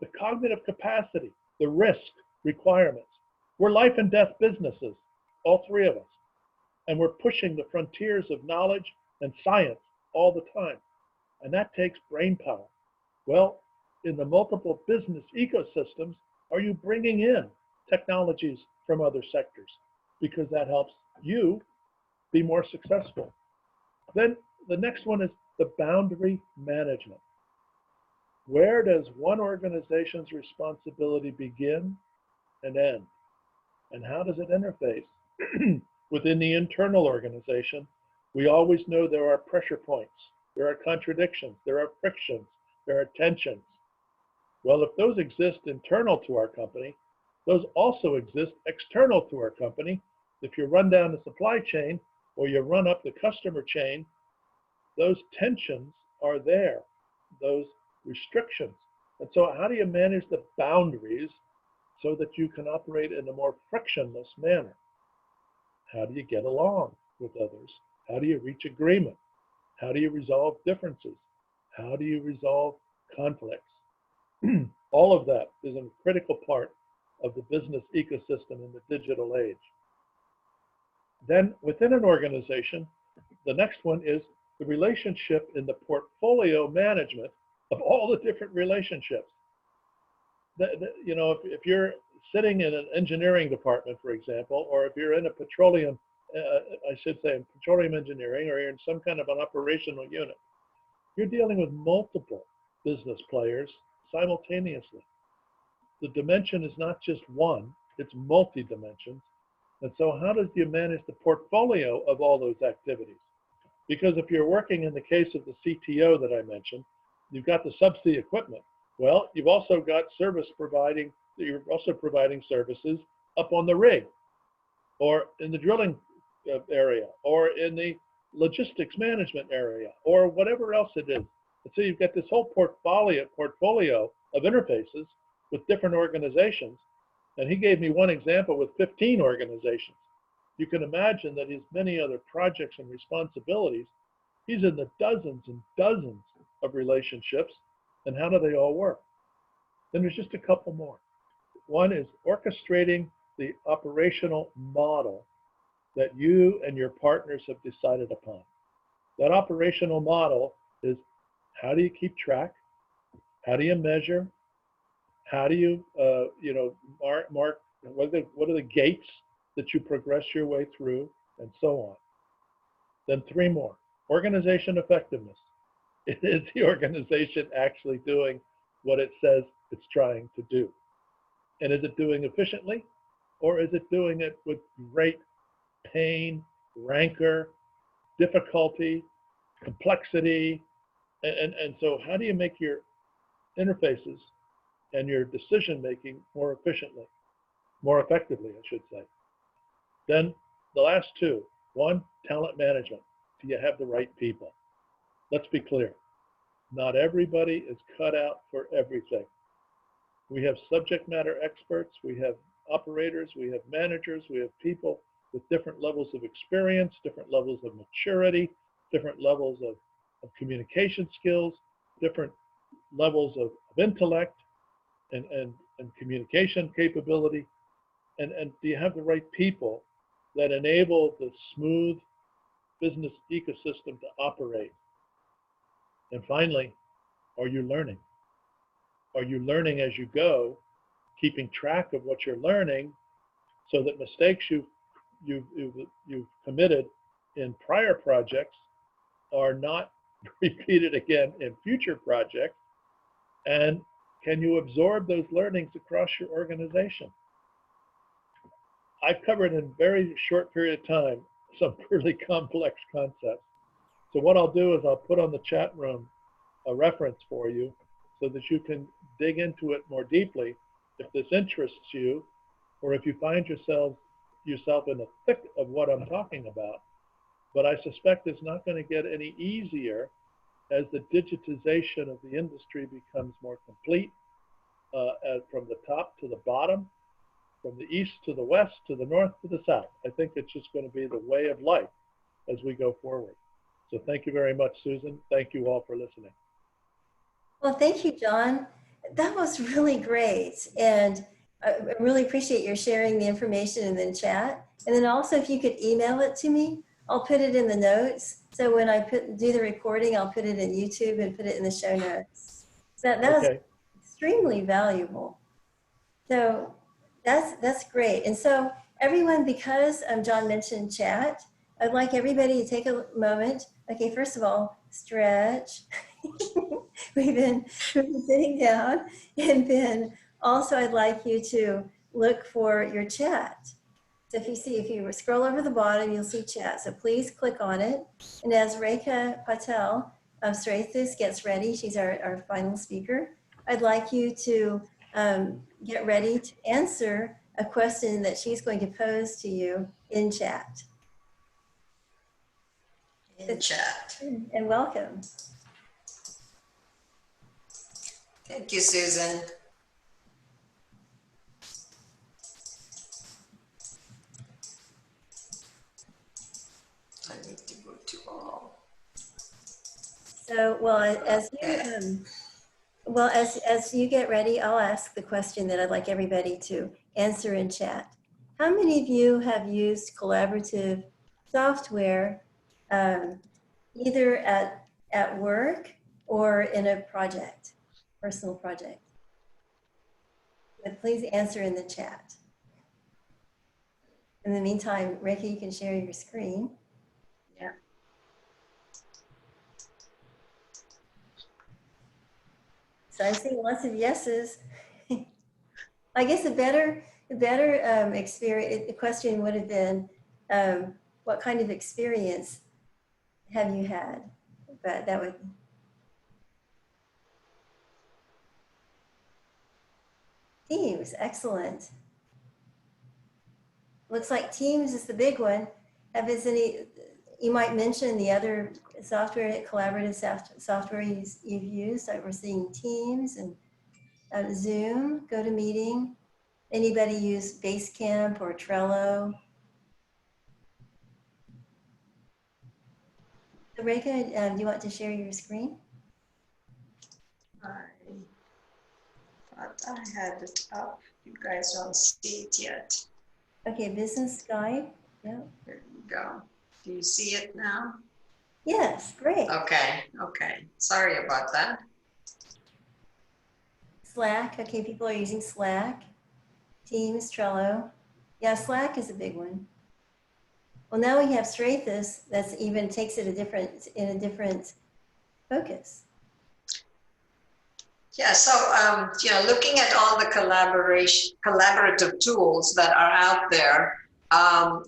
The cognitive capacity, the risk requirements. We're life and death businesses, all 3 of us. And we're pushing the frontiers of knowledge and science all the time. And that takes brain power. Well, in the multiple business ecosystems, are you bringing in technologies from other sectors? Because that helps you be more successful. Then the next one is the boundary management. Where does one organization's responsibility begin and end? And how does it interface? Within the internal organization, we always know there are pressure points, there are contradictions, there are frictions, there are tensions. Well, if those exist internal to our company, those also exist external to our company. If you run down the supply chain or you run up the customer chain, those tensions are there, those restrictions. And so how do you manage the boundaries so that you can operate in a more frictionless manner? How do you get along with others? How do you reach agreement? How do you resolve differences? How do you resolve conflicts? All of that is a critical part of the business ecosystem in the digital age. Then within an organization, the next one is the relationship in the portfolio management of all the different relationships. You know, if you're sitting in an engineering department, for example, or if you're in a petroleum, I should say in petroleum engineering, or you're in some kind of an operational unit, you're dealing with multiple business players simultaneously. The dimension is not just one, it's multi-dimensions. And so how does you manage the portfolio of all those activities? Because if you're working in the case of the CTO that I mentioned, you've got the subsea equipment. Well, you've also got you're also providing services up on the rig, or in the drilling area, or in the logistics management area, or whatever else it is. And so you've got this whole portfolio of interfaces with different organizations. And he gave me one example with 15 organizations. You can imagine that his many other projects and responsibilities, he's in the dozens and dozens of relationships. And how do they all work? Then there's just a couple more. One is orchestrating the operational model that you and your partners have decided upon. That operational model is, how do you keep track? How do you measure? How do you, mark what are the gates that you progress your way through, and so on. Then 3 more. Organization effectiveness. Is the organization actually doing what it says it's trying to do? And is it doing efficiently, or is it doing it with great pain, rancor, difficulty, complexity? And so how do you make your interfaces and your decision making more efficiently, more effectively, I should say? Then the last 2. 1, talent management. Do you have the right people? Let's be clear. Not everybody is cut out for everything. We have subject matter experts, we have operators, we have managers, we have people with different levels of experience, different levels of maturity, different levels of communication skills, different levels of intellect and communication capability. And do you have the right people that enable the smooth business ecosystem to operate? And finally, are you learning? Are you learning as you go, keeping track of what you're learning so that mistakes you've committed in prior projects are not repeated again in future projects? And can you absorb those learnings across your organization? I've covered in a very short period of time some really complex concepts. So what I'll do is I'll put on the chat room a reference for you so that you can dig into it more deeply if this interests you, or if you find yourself in the thick of what I'm talking about. But I suspect it's not going to get any easier as the digitization of the industry becomes more complete, from the top to the bottom, from the east to the west, to the north to the south. I think it's just going to be the way of life as we go forward. So thank you very much, Susan. Thank you all for listening. Well, thank you, John. That was really great. And I really appreciate your sharing the information in the chat. And then also, if you could email it to me, I'll put it in the notes. So when I do the recording, I'll put it in YouTube and put it in the show notes. That was extremely valuable. So that's great. And so everyone, because John mentioned chat, I'd like everybody to take a moment. Okay, first of all, stretch. We've been sitting down, and then also I'd like you to look for your chat. So if you scroll over the bottom, you'll see chat. So please click on it. And as Rekha Patel of Xrathus gets ready, she's our final speaker, I'd like you to get ready to answer a question that she's going to pose to you in chat. In chat. And welcome. Thank you, Susan. I need to go to all. So, well, as you get ready, I'll ask the question that I'd like everybody to answer in chat. How many of you have used collaborative software either at work or in a project, personal project? But please answer in the chat. In the meantime, Rekha, you can share your screen. Yeah. So I'm seeing lots of yeses. I guess a better experience, the question would have been, what kind of experience have you had? But that would. Teams, excellent. Looks like Teams is the big one. You might mention the other software, collaborative software you've used. Like we're seeing Teams and Zoom, GoToMeeting. Anybody use Basecamp or Trello? So Rekha, do you want to share your screen? I thought I had it up. You guys don't see it yet. Okay, Business Guide. Yeah. There you go. Do you see it now? Yes, great. Okay, okay. Sorry about that. Slack. Okay, people are using Slack. Teams, Trello. Yeah, Slack is a big one. Well, now we have Xrathus that's even takes it in a different focus. Yeah, so looking at all the collaborative tools that are out there,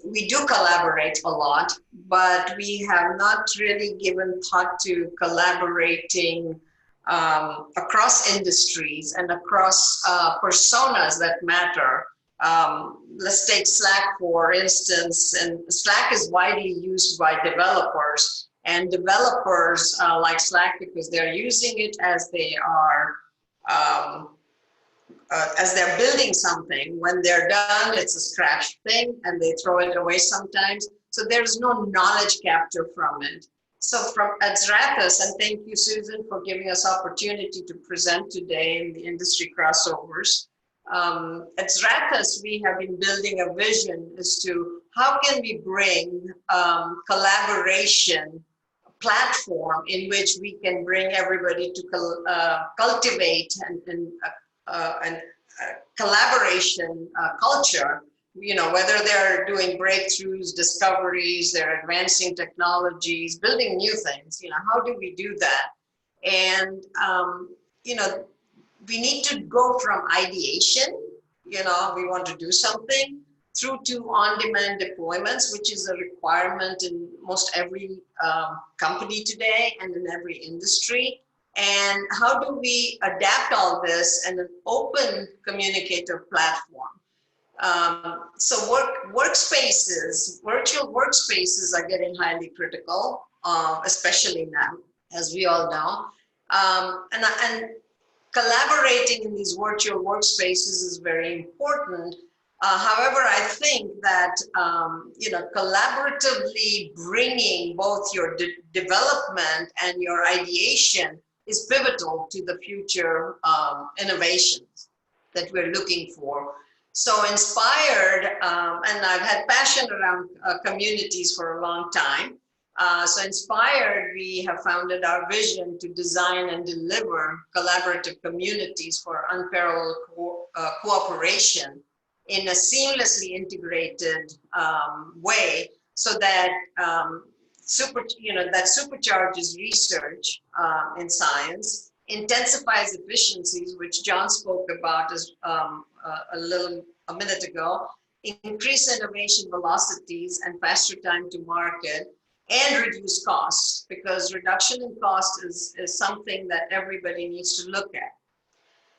we do collaborate a lot, but we have not really given thought to collaborating across industries and across personas that matter. Let's take Slack, for instance, and Slack is widely used by developers, and developers like Slack because they're using it as they are as they're building something. When they're done, it's a scratch thing and they throw it away sometimes. So there's no knowledge capture from it. So from Xrathus, and thank you, Susan, for giving us opportunity to present today in the industry crossovers. At Xrathus, we have been building a vision as to how can we bring collaboration platform in which we can bring everybody to cultivate and collaboration culture, whether they're doing breakthroughs, discoveries, they're advancing technologies, building new things, how do we do that? And, we need to go from ideation, we want to do something, through to on-demand deployments, which is a requirement in most every company today and in every industry. And how do we adapt all this in an open communicator platform? So workspaces, virtual workspaces are getting highly critical, especially now. as we all know. And collaborating in these virtual workspaces is very important. However, I think that collaboratively bringing both your development and your ideation is pivotal to the future innovations that we're looking for. So inspired, and I've had passion around communities for a long time. So inspired, we have founded our vision to design and deliver collaborative communities for unparalleled cooperation in a seamlessly integrated way, so that that supercharges research in science, intensifies efficiencies, which John spoke about as a minute ago, increase innovation velocities and faster time to market, and reduce costs, because reduction in cost is something that everybody needs to look at.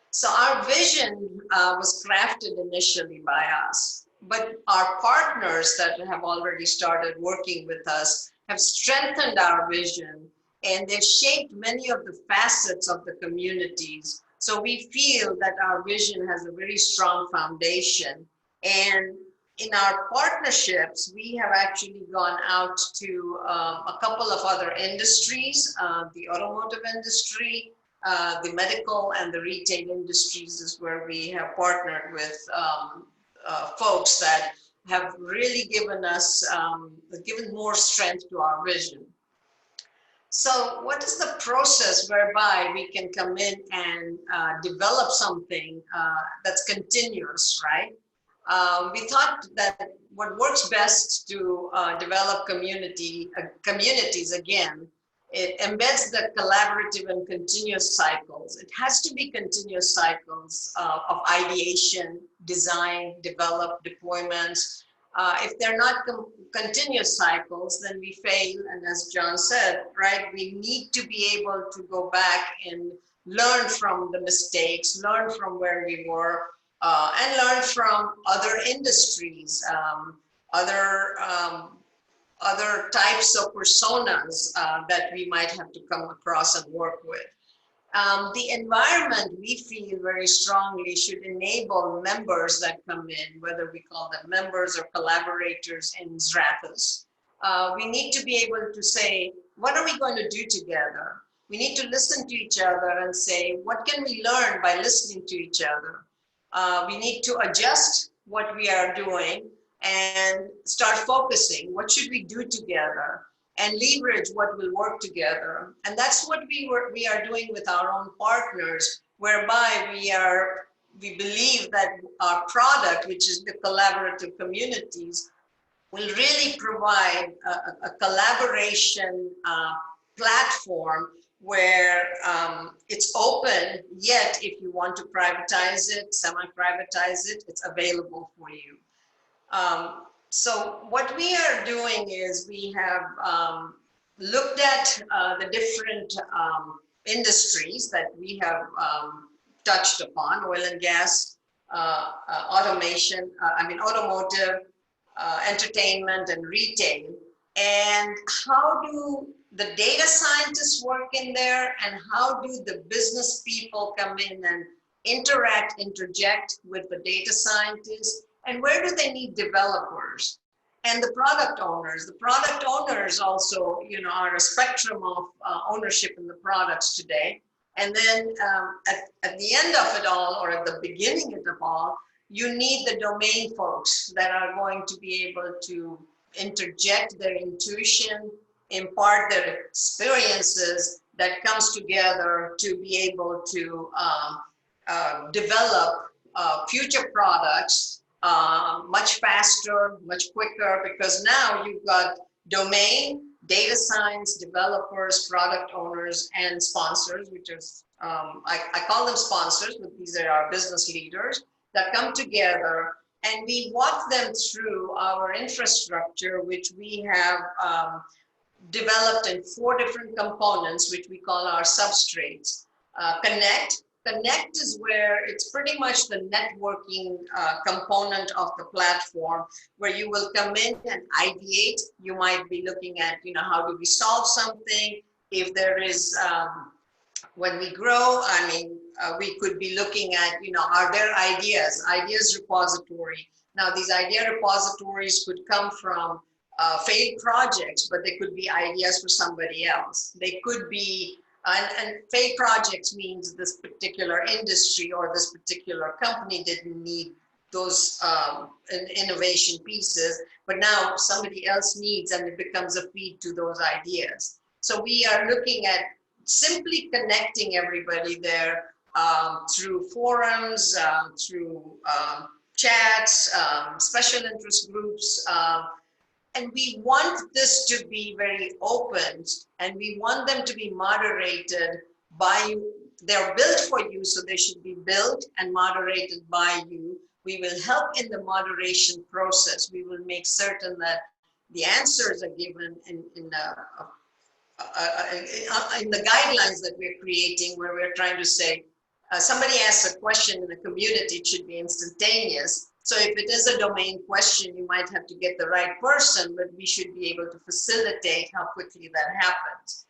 So our vision was crafted initially by us, but our partners that have already started working with us have strengthened our vision, and they've shaped many of the facets of the communities. So we feel that our vision has a very strong foundation. And in our partnerships, we have actually gone out to a couple of other industries, the automotive industry, the medical and the retail industries is where we have partnered with folks that have really given us, given more strength to our vision. So what is the process whereby we can come in and develop something that's continuous, right? We thought that what works best to develop communities, again, it embeds the collaborative and continuous cycles. It has to be continuous cycles of ideation, design, develop, deployments. If they're not continuous cycles, then we fail. And as John said, right, we need to be able to go back and learn from the mistakes, learn from where we were, and learn from other industries, other types of personas that we might have to come across and work with. The environment, we feel very strongly, should enable members that come in, whether we call them members or collaborators in Xrathus. We need to be able to say, what are we going to do together? We need to listen to each other and say, what can we learn by listening to each other? We need to adjust what we are doing and start focusing. What should we do together? And leverage what will work together. And that's what we are doing with our own partners, whereby we believe that our product, which is the collaborative communities, will really provide a collaboration platform where it's open, yet if you want to privatize it, semi-privatize it, it's available for you. So what we are doing is we have looked at the different industries that we have touched upon: oil and gas, automation, automotive, entertainment, and retail. And how do the data scientists work in there, and how do the business people come in and interject with the data scientists? And where do they need developers? And the product owners. The product owners also, are a spectrum of ownership in the products today. And then at the end of it all, or at the beginning of it all, you need the domain folks that are going to be able to interject their intuition, impart their experiences that comes together to be able to develop future products much faster, much quicker, because now you've got domain, data science, developers, product owners, and sponsors, which is, I call them sponsors, but these are our business leaders that come together, and we walk them through our infrastructure, which we have developed in 4 different components, which we call our substrates. Connect is where it's pretty much the networking component of the platform, where you will come in and ideate. You might be looking at, how do we solve something? if there is, when we grow, I mean, we could be looking at, you know, are there ideas repository. Now these idea repositories could come from failed projects, but they could be ideas for somebody else. They could be, and failed projects means this particular industry or this particular company didn't need those innovation pieces, but now somebody else needs, and it becomes a feed to those ideas. So we are looking at simply connecting everybody there through forums, through chats, special interest groups, and we want this to be very open, and we want them to be moderated by you. They're built for you, so they should be built and moderated by you. We will help in the moderation process. We will make certain that the answers are given in the guidelines that we're creating, where we're trying to say, somebody asks a question in the community, it should be instantaneous. So if it is a domain question, you might have to get the right person, but we should be able to facilitate how quickly that happens.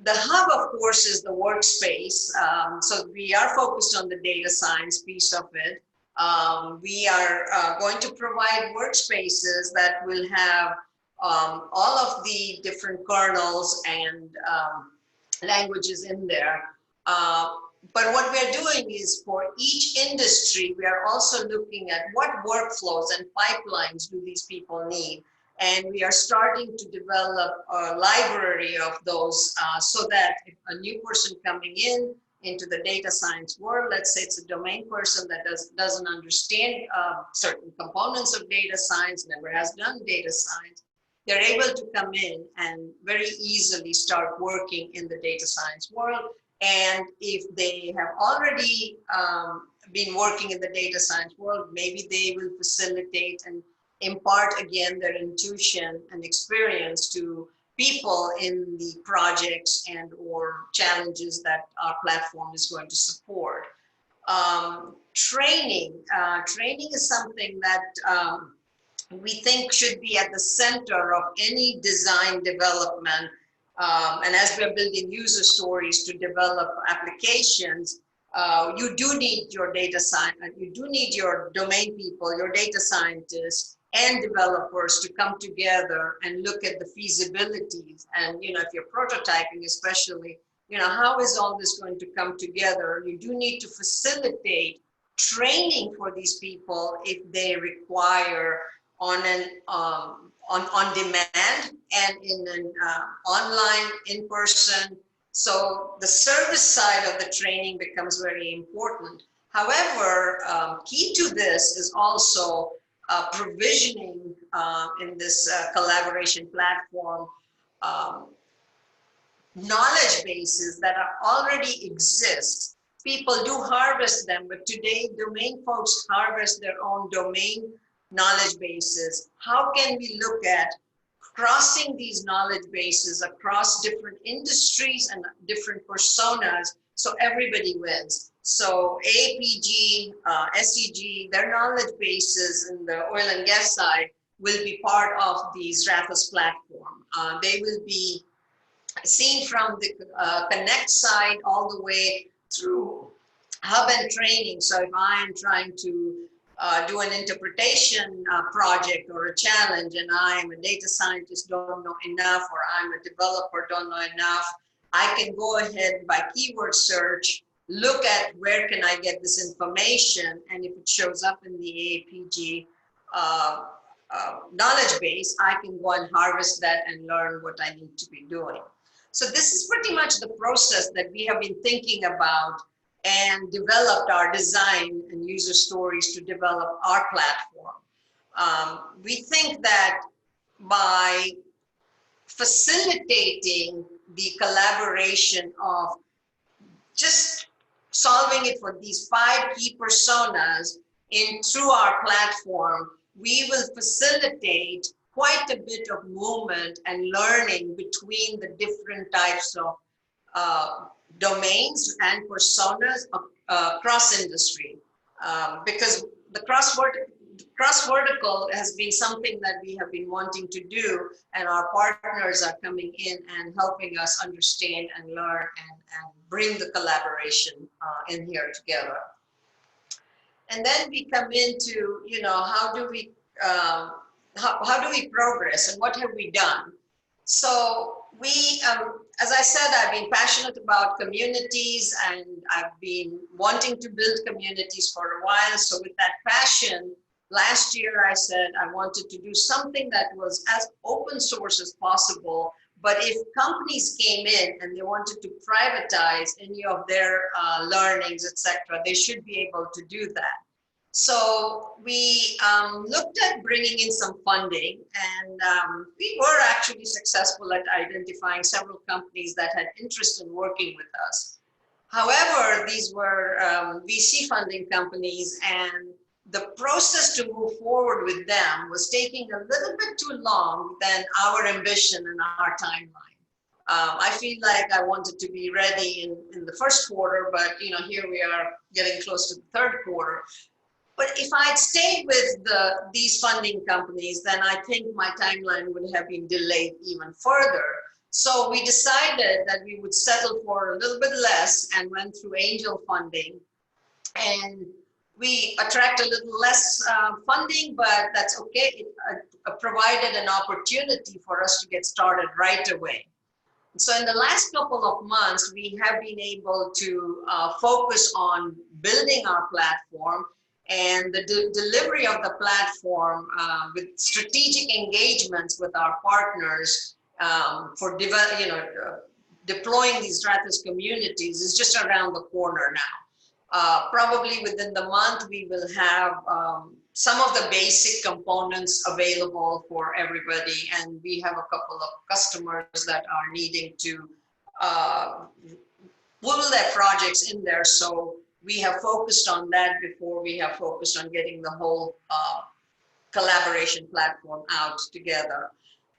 The hub, of course, is the workspace. So we are focused on the data science piece of it. We are going to provide workspaces that will have all of the different kernels and languages in there. But what we're doing is, for each industry, we are also looking at what workflows and pipelines do these people need. And we are starting to develop a library of those so that if a new person coming into the data science world, let's say it's a domain person that doesn't understand certain components of data science, never has done data science, they're able to come in and very easily start working in the data science world. And if they have already been working in the data science world, maybe they will facilitate and impart again their intuition and experience to people in the projects and or challenges that our platform is going to support. Training is something that we think should be at the center of any design development. And as we're building user stories to develop applications, you do need your data science, you do need your domain people, your data scientists and developers to come together and look at the feasibilities. And, you know, if you're prototyping, especially, you know, how is all this going to come together? You do need to facilitate training for these people if they require on demand and in an online, in person. So the service side of the training becomes very important. However, key to this is also provisioning in this collaboration platform knowledge bases that already exist. People do harvest them, but today domain folks harvest their own domain knowledge bases. How can we look at crossing these knowledge bases across different industries and different personas so everybody wins? So AAPG, SEG, their knowledge bases in the oil and gas side will be part of the Xrathus platform. They will be seen from the Connect side all the way through hub and training. So if I'm trying to do an interpretation project or a challenge, and I'm a data scientist, don't know enough, or I'm a developer, don't know enough, I can go ahead by keyword search, look at where can I get this information, and if it shows up in the AAPG knowledge base, I can go and harvest that and learn what I need to be doing. So this is pretty much the process that we have been thinking about and developed our design and user stories to develop our platform. We think that by facilitating the collaboration of just solving it for these 5 key personas through our platform, we will facilitate quite a bit of movement and learning between the different types of domains and personas across industry, because the cross-vertical has been something that we have been wanting to do, and our partners are coming in and helping us understand and learn and bring the collaboration in here together. And then we come into, how do we progress and what have we done? So we, as I said, I've been passionate about communities and I've been wanting to build communities for a while. So with that passion, last year I said I wanted to do something that was as open source as possible. But if companies came in and they wanted to privatize any of their learnings, etc., they should be able to do that. So we looked at bringing in some funding, and we were actually successful at identifying several companies that had interest in working with us. However, these were VC funding companies, and the process to move forward with them was taking a little bit too long than our ambition and our timeline. I feel like I wanted to be ready in the first quarter, but here we are getting close to the third quarter. But if I'd stayed with these funding companies, then I think my timeline would have been delayed even further. So we decided that we would settle for a little bit less and went through angel funding. And we attract a little less funding, but that's okay. It provided an opportunity for us to get started right away. So in the last couple of months, we have been able to focus on building our platform and the delivery of the platform with strategic engagements with our partners for deploying these Xrathus communities is just around the corner now. Probably within the month, we will have some of the basic components available for everybody, and we have a couple of customers that are needing to pull their projects in there. So we have focused on that before we have focused on getting the whole collaboration platform out together.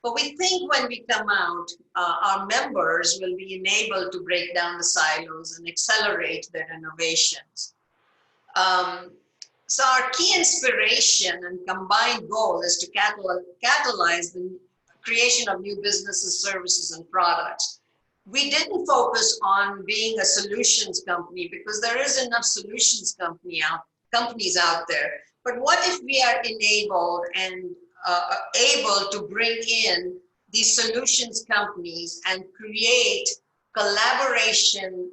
But we think when we come out, our members will be enabled to break down the silos and accelerate their innovations. So our key inspiration and combined goal is to catalyze the creation of new businesses, services, and products. We didn't focus on being a solutions company because there is enough solutions companies out there. But what if we are enabled and able to bring in these solutions companies and create collaboration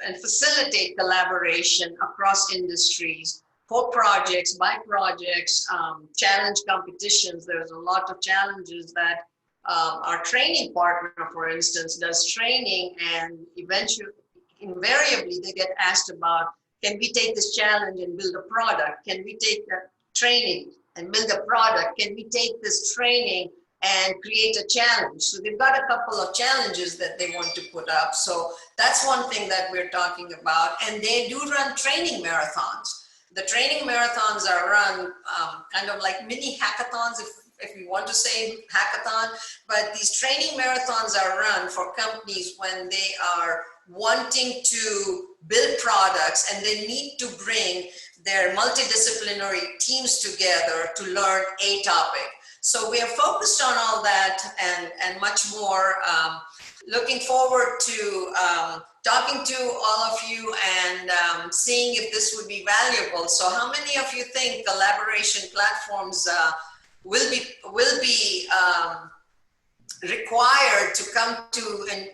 and facilitate collaboration across industries for projects, by projects, challenge competitions. There's a lot of challenges that our training partner, for instance, does training, and invariably they get asked about, can we take this challenge and build a product? Can we take that training and build a product? Can we take this training and create a challenge? So they've got a couple of challenges that they want to put up. So that's one thing that we're talking about. And they do run training marathons. The training marathons are run kind of like mini hackathons, if we want to say hackathon, but these training marathons are run for companies when they are wanting to build products and they need to bring their multidisciplinary teams together to learn a topic. So we are focused on all that and much more. Looking forward to talking to all of you and seeing if this would be valuable. So how many of you think collaboration platforms will be required to come to an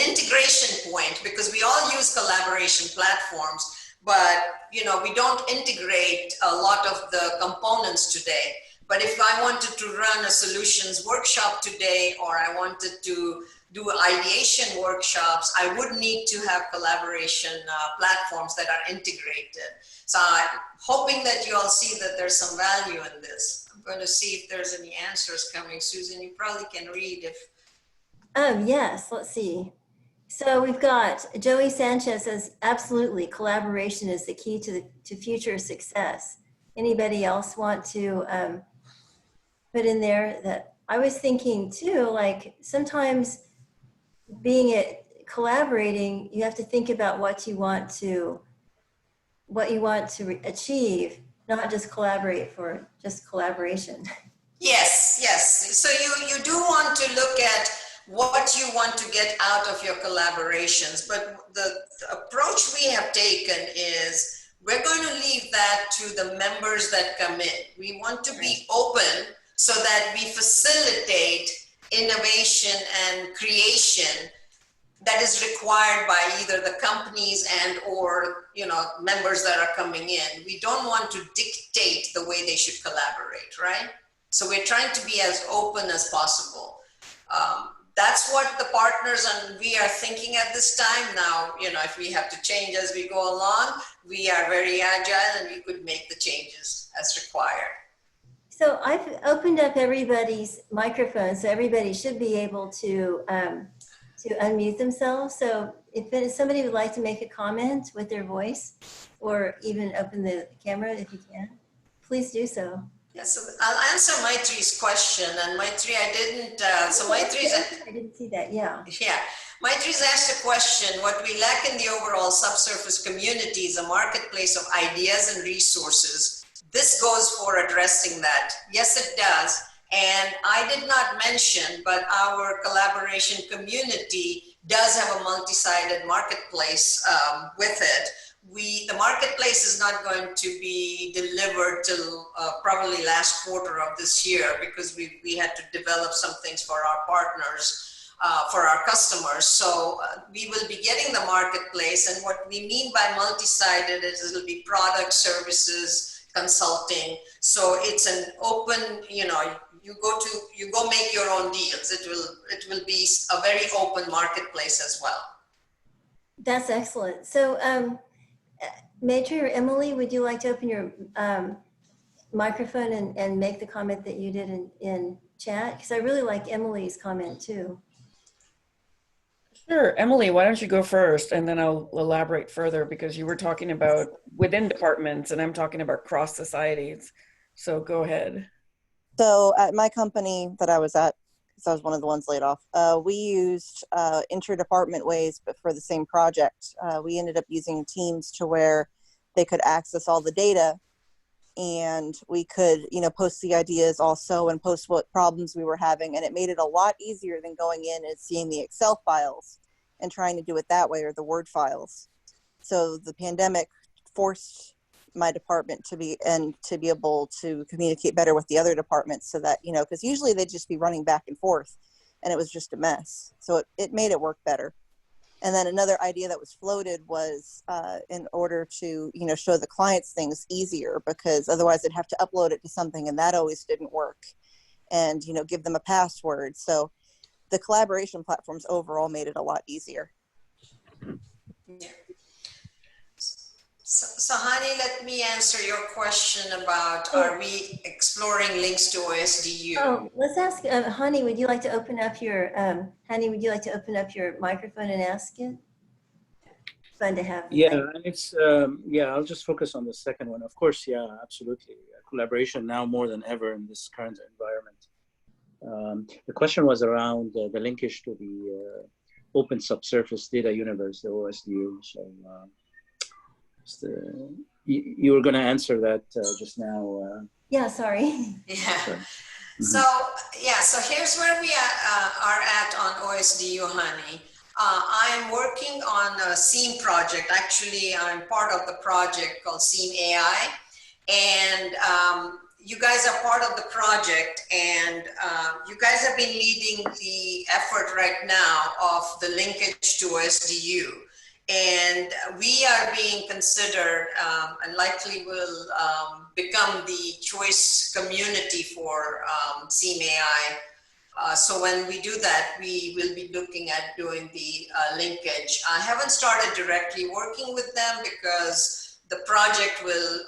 integration point? Because we all use collaboration platforms, but we don't integrate a lot of the components today. But if I wanted to run a solutions workshop today, or I wanted to do ideation workshops, I would need to have collaboration platforms that are integrated. So I'm hoping that you all see that there's some value in this. I'm going to see if there's any answers coming. Susan, you probably can read if. Yes, let's see. So we've got Joey Sanchez says, absolutely, collaboration is the key to future success. Anybody else want to put in there that I was thinking too, like sometimes collaborating, you have to think about what you want to achieve. not just collaborate for just collaboration. Yes, yes. So you do want to look at what you want to get out of your collaborations, but the approach we have taken is we're going to leave that to the members that come in. We want to be open so that we facilitate innovation and creation that is required by either the companies and or members that are coming in. We don't want to dictate the way they should collaborate, right? So we're trying to be as open as possible. That's what the partners and we are thinking at this time. Now, if we have to change as we go along, we are very agile and we could make the changes as required. So I've opened up everybody's microphone, so everybody should be able to unmute themselves. So if somebody would like to make a comment with their voice, or even open the camera if you can, please do so. Yeah, so I'll answer Maitri's question, and Maitri, I didn't, I didn't see that, yeah. Yeah, Maitri's asked a question, what we lack in the overall subsurface community is a marketplace of ideas and resources. This goes for addressing that. Yes, it does. And I did not mention, but our collaboration community does have a multi-sided marketplace with it. The marketplace is not going to be delivered till probably last quarter of this year because we had to develop some things for our partners, for our customers. So we will be getting the marketplace, and what we mean by multi-sided is it'll be product, services, consulting. So it's an open, you go make your own deals. It will be a very open marketplace as well. That's excellent. So Maitri or Emily, would you like to open your microphone and make the comment that you did in chat? Because I really like Emily's comment too. Sure. Emily, why don't you go first, and then I'll elaborate further, because you were talking about within departments and I'm talking about cross societies. So go ahead. So at my company that I was at, because I was one of the ones laid off, we used inter-department ways, but for the same project. We ended up using Teams to where they could access all the data, and we could, post the ideas also and post what problems we were having. And it made it a lot easier than going in and seeing the Excel files and trying to do it that way, or the Word files. So the pandemic forced my department to be able to communicate better with the other departments, so that, because usually they'd just be running back and forth and it was just a mess. So it made it work better. And then another idea that was floated was in order to, show the clients things easier, because otherwise they'd have to upload it to something, and that always didn't work. And, give them a password. So the collaboration platforms overall made it a lot easier. Yeah. So Hani, let me answer your question about, are we exploring links to OSDU? Oh, let's ask Hani, would you like to open up your microphone and ask it? Fun to have. Yeah, and it's I'll just focus on the second one. Of course, yeah, absolutely. Collaboration now more than ever in this current environment. The question was around the linkage to the Open Subsurface Data Universe, the OSDU. So you were going to answer that just now. Yeah, sorry. Yeah. Sorry. So here's where we are at on OSDU, Hani. I'm working on a SEAM project. Actually, I'm part of the project called SEAM AI. And you guys are part of the project, and you guys have been leading the effort right now of the linkage to OSDU. And we are being considered and likely will become the choice community for SEAM AI. So when we do that, we will be looking at doing the linkage. I haven't started directly working with them because the project will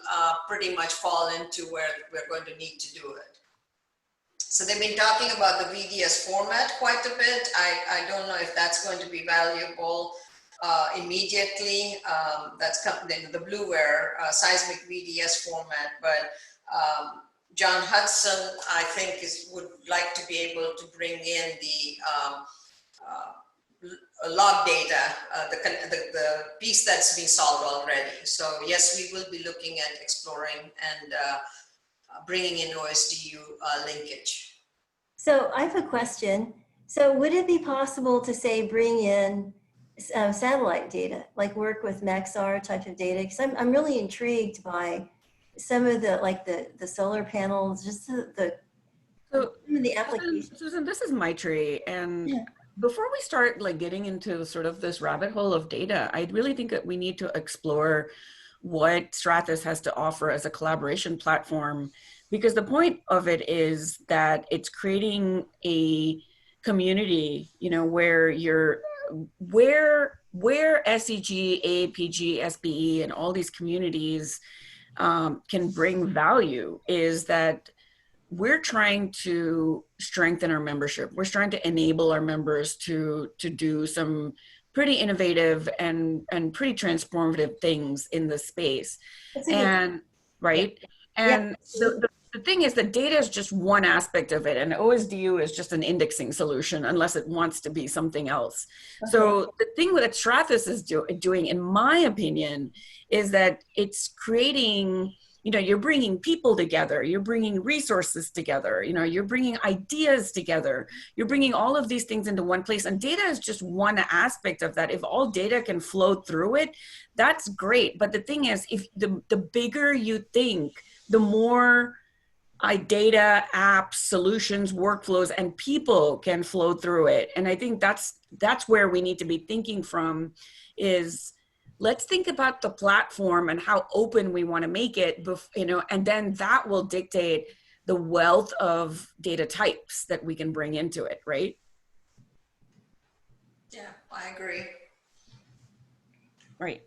pretty much fall into where we're going to need to do it. So they've been talking about the VDS format quite a bit. I don't know if that's going to be valuable immediately. That's the Blueware seismic VDS format, but John Hudson, I think, would like to be able to bring in the log data, the piece that's been solved already. So yes, we will be looking at exploring and bringing in OSDU linkage. So I have a question. So would it be possible to say bring in satellite data, like work with Maxar type of data? Because I'm really intrigued by some of the, like the solar panels, just the application. Susan, this is Maitri, and Yeah. before we start like getting into sort of this rabbit hole of data, I really think that we need to explore what Xrathus has to offer as a collaboration platform, because the point of it is that it's creating a community, you know, where SEG, AAPG, SBE, and all these communities can bring value is that we're trying to strengthen our membership. We're trying to enable our members to do some pretty innovative and pretty transformative things in the space. And right. And the thing is that data is just one aspect of it, and OSDU is just an indexing solution unless it wants to be something else. Okay. So the thing that Xrathus is doing, in my opinion, is that it's creating, you know, you're bringing people together, you're bringing resources together, you know, you're bringing ideas together, you're bringing all of these things into one place, and data is just one aspect of that. If all data can flow through it, that's great. But the thing is, if the bigger you think, the more data, apps, solutions, workflows, and people can flow through it. And I think that's where we need to be thinking from is, let's think about the platform and how open we want to make it, you know, and then that will dictate the wealth of data types that we can bring into it, right? Yeah, I agree. Right.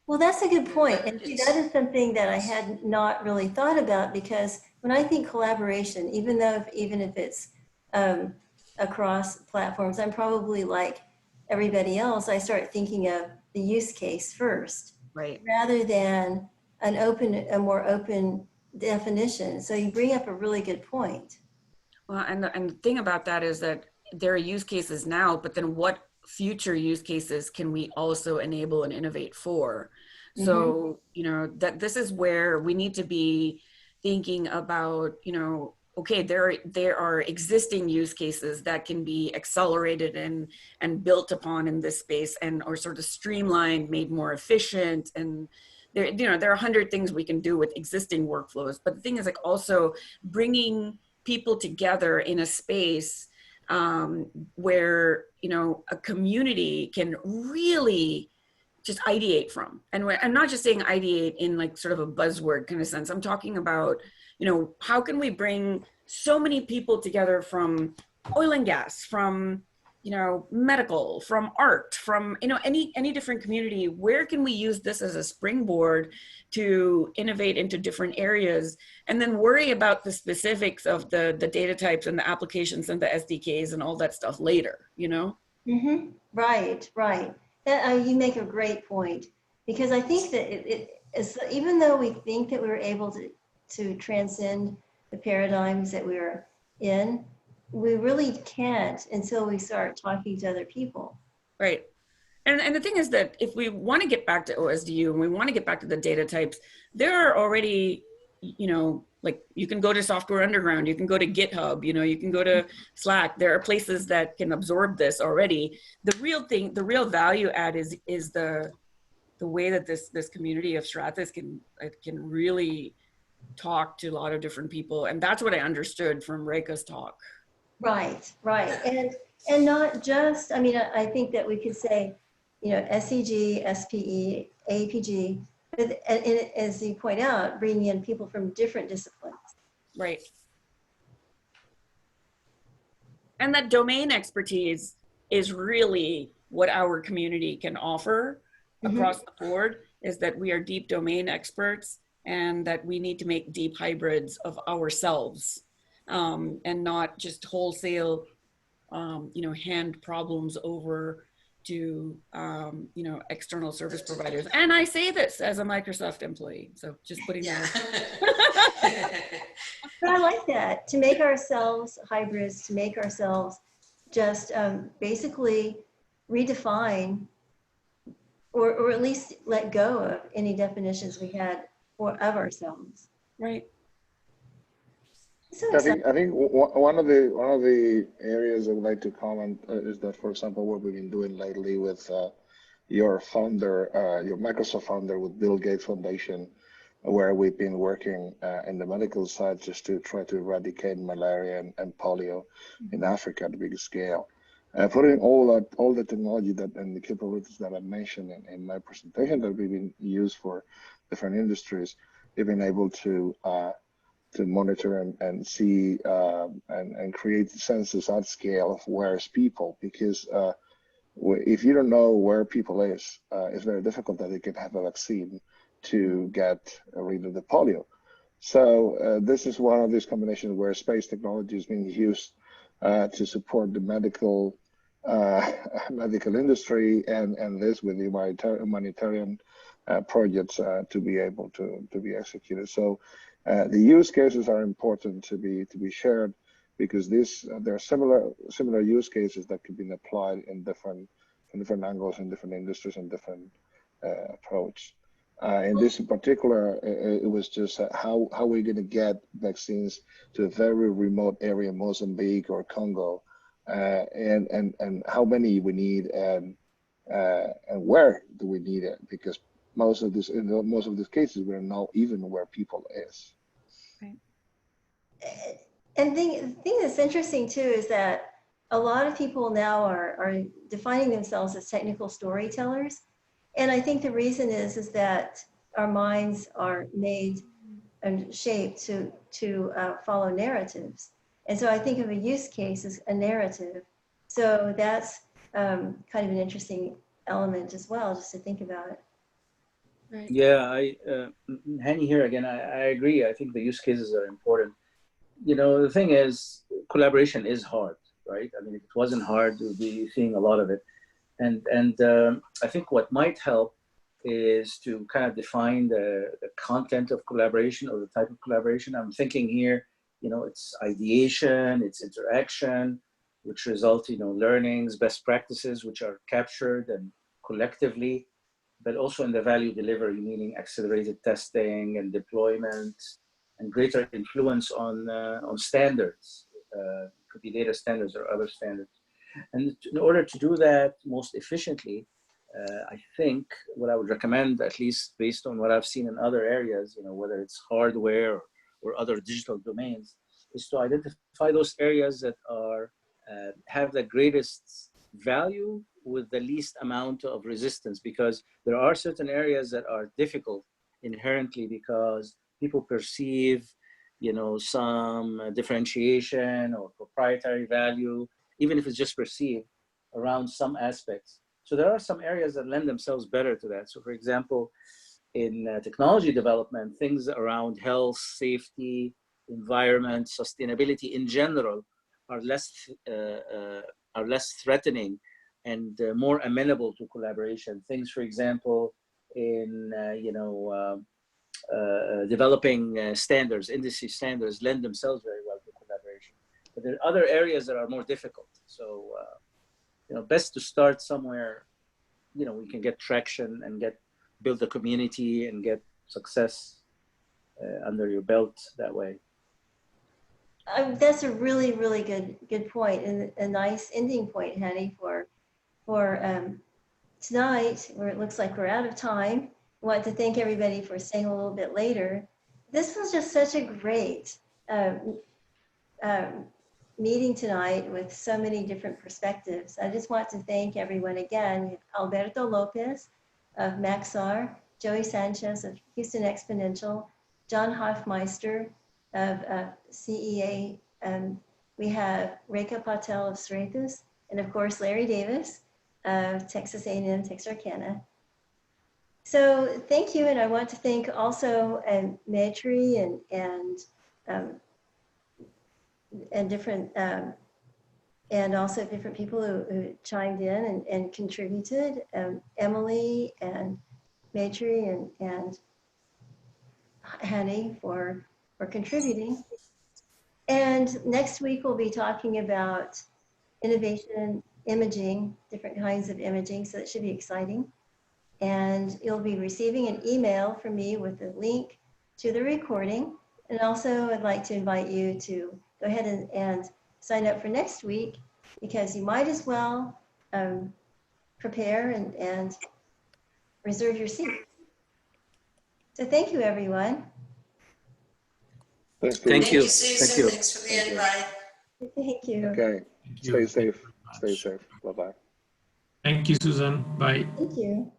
Well, that's a good point. And see, that is something that I had not really thought about, because when I think collaboration, even if it's across platforms, I'm probably like everybody else, I start thinking of the use case first, right, rather than a more open definition. So you bring up a really good point. Well, and the thing about that is that there are use cases now, but then what future use cases can we also enable and innovate for? Mm-hmm. So, you know, that this is where we need to be thinking about, you know, okay, there are existing use cases that can be accelerated and built upon in this space, or sort of streamlined, made more efficient. And there, you know, there are 100 things we can do with existing workflows. But the thing is, like, also bringing people together in a space where, you know, a community can really just ideate from. And I'm not just saying ideate in like sort of a buzzword kind of sense. I'm talking about, you know, how can we bring so many people together from oil and gas, from, you know, medical, from art, from, you know, any different community? Where can we use this as a springboard to innovate into different areas, and then worry about the specifics of the data types and the applications and the SDKs and all that stuff later, you know? Mm-hmm. Right. That, you make a great point, because I think that it is, even though we think that we were able to transcend the paradigms that we were in, we really can't until we start talking to other people. Right. And the thing is that if we want to get back to OSDU and we want to get back to the data types, there are already, you know, like you can go to Software Underground, you can go to GitHub, you know, you can go to Slack. There are places that can absorb this already. The real value add is the way that this community of Xrathus can really talk to a lot of different people. And that's what I understood from Rekha's talk. Right. And not just, I mean, I think that we could say, you know, SEG, SPE, AAPG, but as you point out, bringing in people from different disciplines. Right. And that domain expertise is really what our community can offer across the board, is that we are deep domain experts, and that we need to make deep hybrids of ourselves, and not just wholesale, you know, hand problems over to, you know, external service providers. And I say this as a Microsoft employee, so just putting that. But I like that, to make ourselves hybrids, to make ourselves just basically redefine or at least let go of any definitions we had of ourselves. Right. So I exciting. think one of the areas I would like to comment is that, for example, what we've been doing lately with your founder, your Microsoft founder, with Bill Gates Foundation, where we've been working in the medical side just to try to eradicate malaria and polio in Africa at a big scale. Putting all the technology and the capabilities that I mentioned in my presentation that we've been used for different industries, we've been able to monitor and see and create census at scale of where's people, because if you don't know where people is, it's very difficult that they can have a vaccine to get rid of the polio. So this is one of these combinations where space technology is being used to support the medical industry and this with the humanitarian projects to be able to be executed. So the use cases are important to be shared, because there are similar use cases that could be applied in different angles, in different industries, and different approach. In this in particular, it was just how we're going to get vaccines to a very remote area, Mozambique or Congo, and how many we need, and where do we need it, because most of these cases we don't know even where people is. Right. And the thing that's interesting too is that a lot of people now are defining themselves as technical storytellers. And I think the reason is that our minds are made and shaped to follow narratives. And so I think of a use case as a narrative. So that's kind of an interesting element as well, just to think about it. Right. Yeah, Hani here again. I agree. I think the use cases are important. You know, the thing is, collaboration is hard, right? I mean, if it wasn't hard, we'd be seeing a lot of it. And I think what might help is to kind of define the content of collaboration or the type of collaboration. I'm thinking here, you know, it's ideation, it's interaction, which result, you know, learnings, best practices, which are captured and collectively, but also in the value delivery, meaning accelerated testing and deployment and greater influence on standards. Could be data standards or other standards. And in order to do that most efficiently, I think what I would recommend, at least based on what I've seen in other areas, you know, whether it's hardware or other digital domains, is to identify those areas that are have the greatest value with the least amount of resistance, because there are certain areas that are difficult inherently because people perceive, you know, some differentiation or proprietary value, even if it's just perceived, around some aspects. So there are some areas that lend themselves better to that. So for example, in technology development, things around health, safety, environment, sustainability in general are less threatening and more amenable to collaboration. Things, for example, in developing standards, industry standards, lend themselves very well to collaboration. But there are other areas that are more difficult. So, you know, best to start somewhere, you know, we can get traction and build a community and get success under your belt that way. That's a really, really good point, and a nice ending point, Hattie, for tonight, where it looks like we're out of time. I want to thank everybody for staying a little bit later. This was just such a great meeting tonight with so many different perspectives. I just want to thank everyone again: Alberto Lopez of Maxar, Joey Sanchez of Houston Exponential, John Hofmeister of CEA. We have Rekha Patel of Xrathus, and of course, Larry Davis of Texas A&M Texarkana. So thank you, and I want to thank also Maitri and different and also different people who chimed in and contributed, Emily and Maitri and Hattie for contributing. And next week we'll be talking about innovation imaging, different kinds of imaging, so that should be exciting. And you'll be receiving an email from me with a link to the recording. And also, I'd like to invite you to go ahead and sign up for next week, because you might as well prepare and reserve your seat. So thank you, everyone. Thanks, Thank you. Susan. Thank you. Thanks for the Thank you. invite. Thank you. Okay. Thank you. Stay safe. Thank you very Stay much. safe. Bye-bye. Thank you, Susan. Bye. Thank you.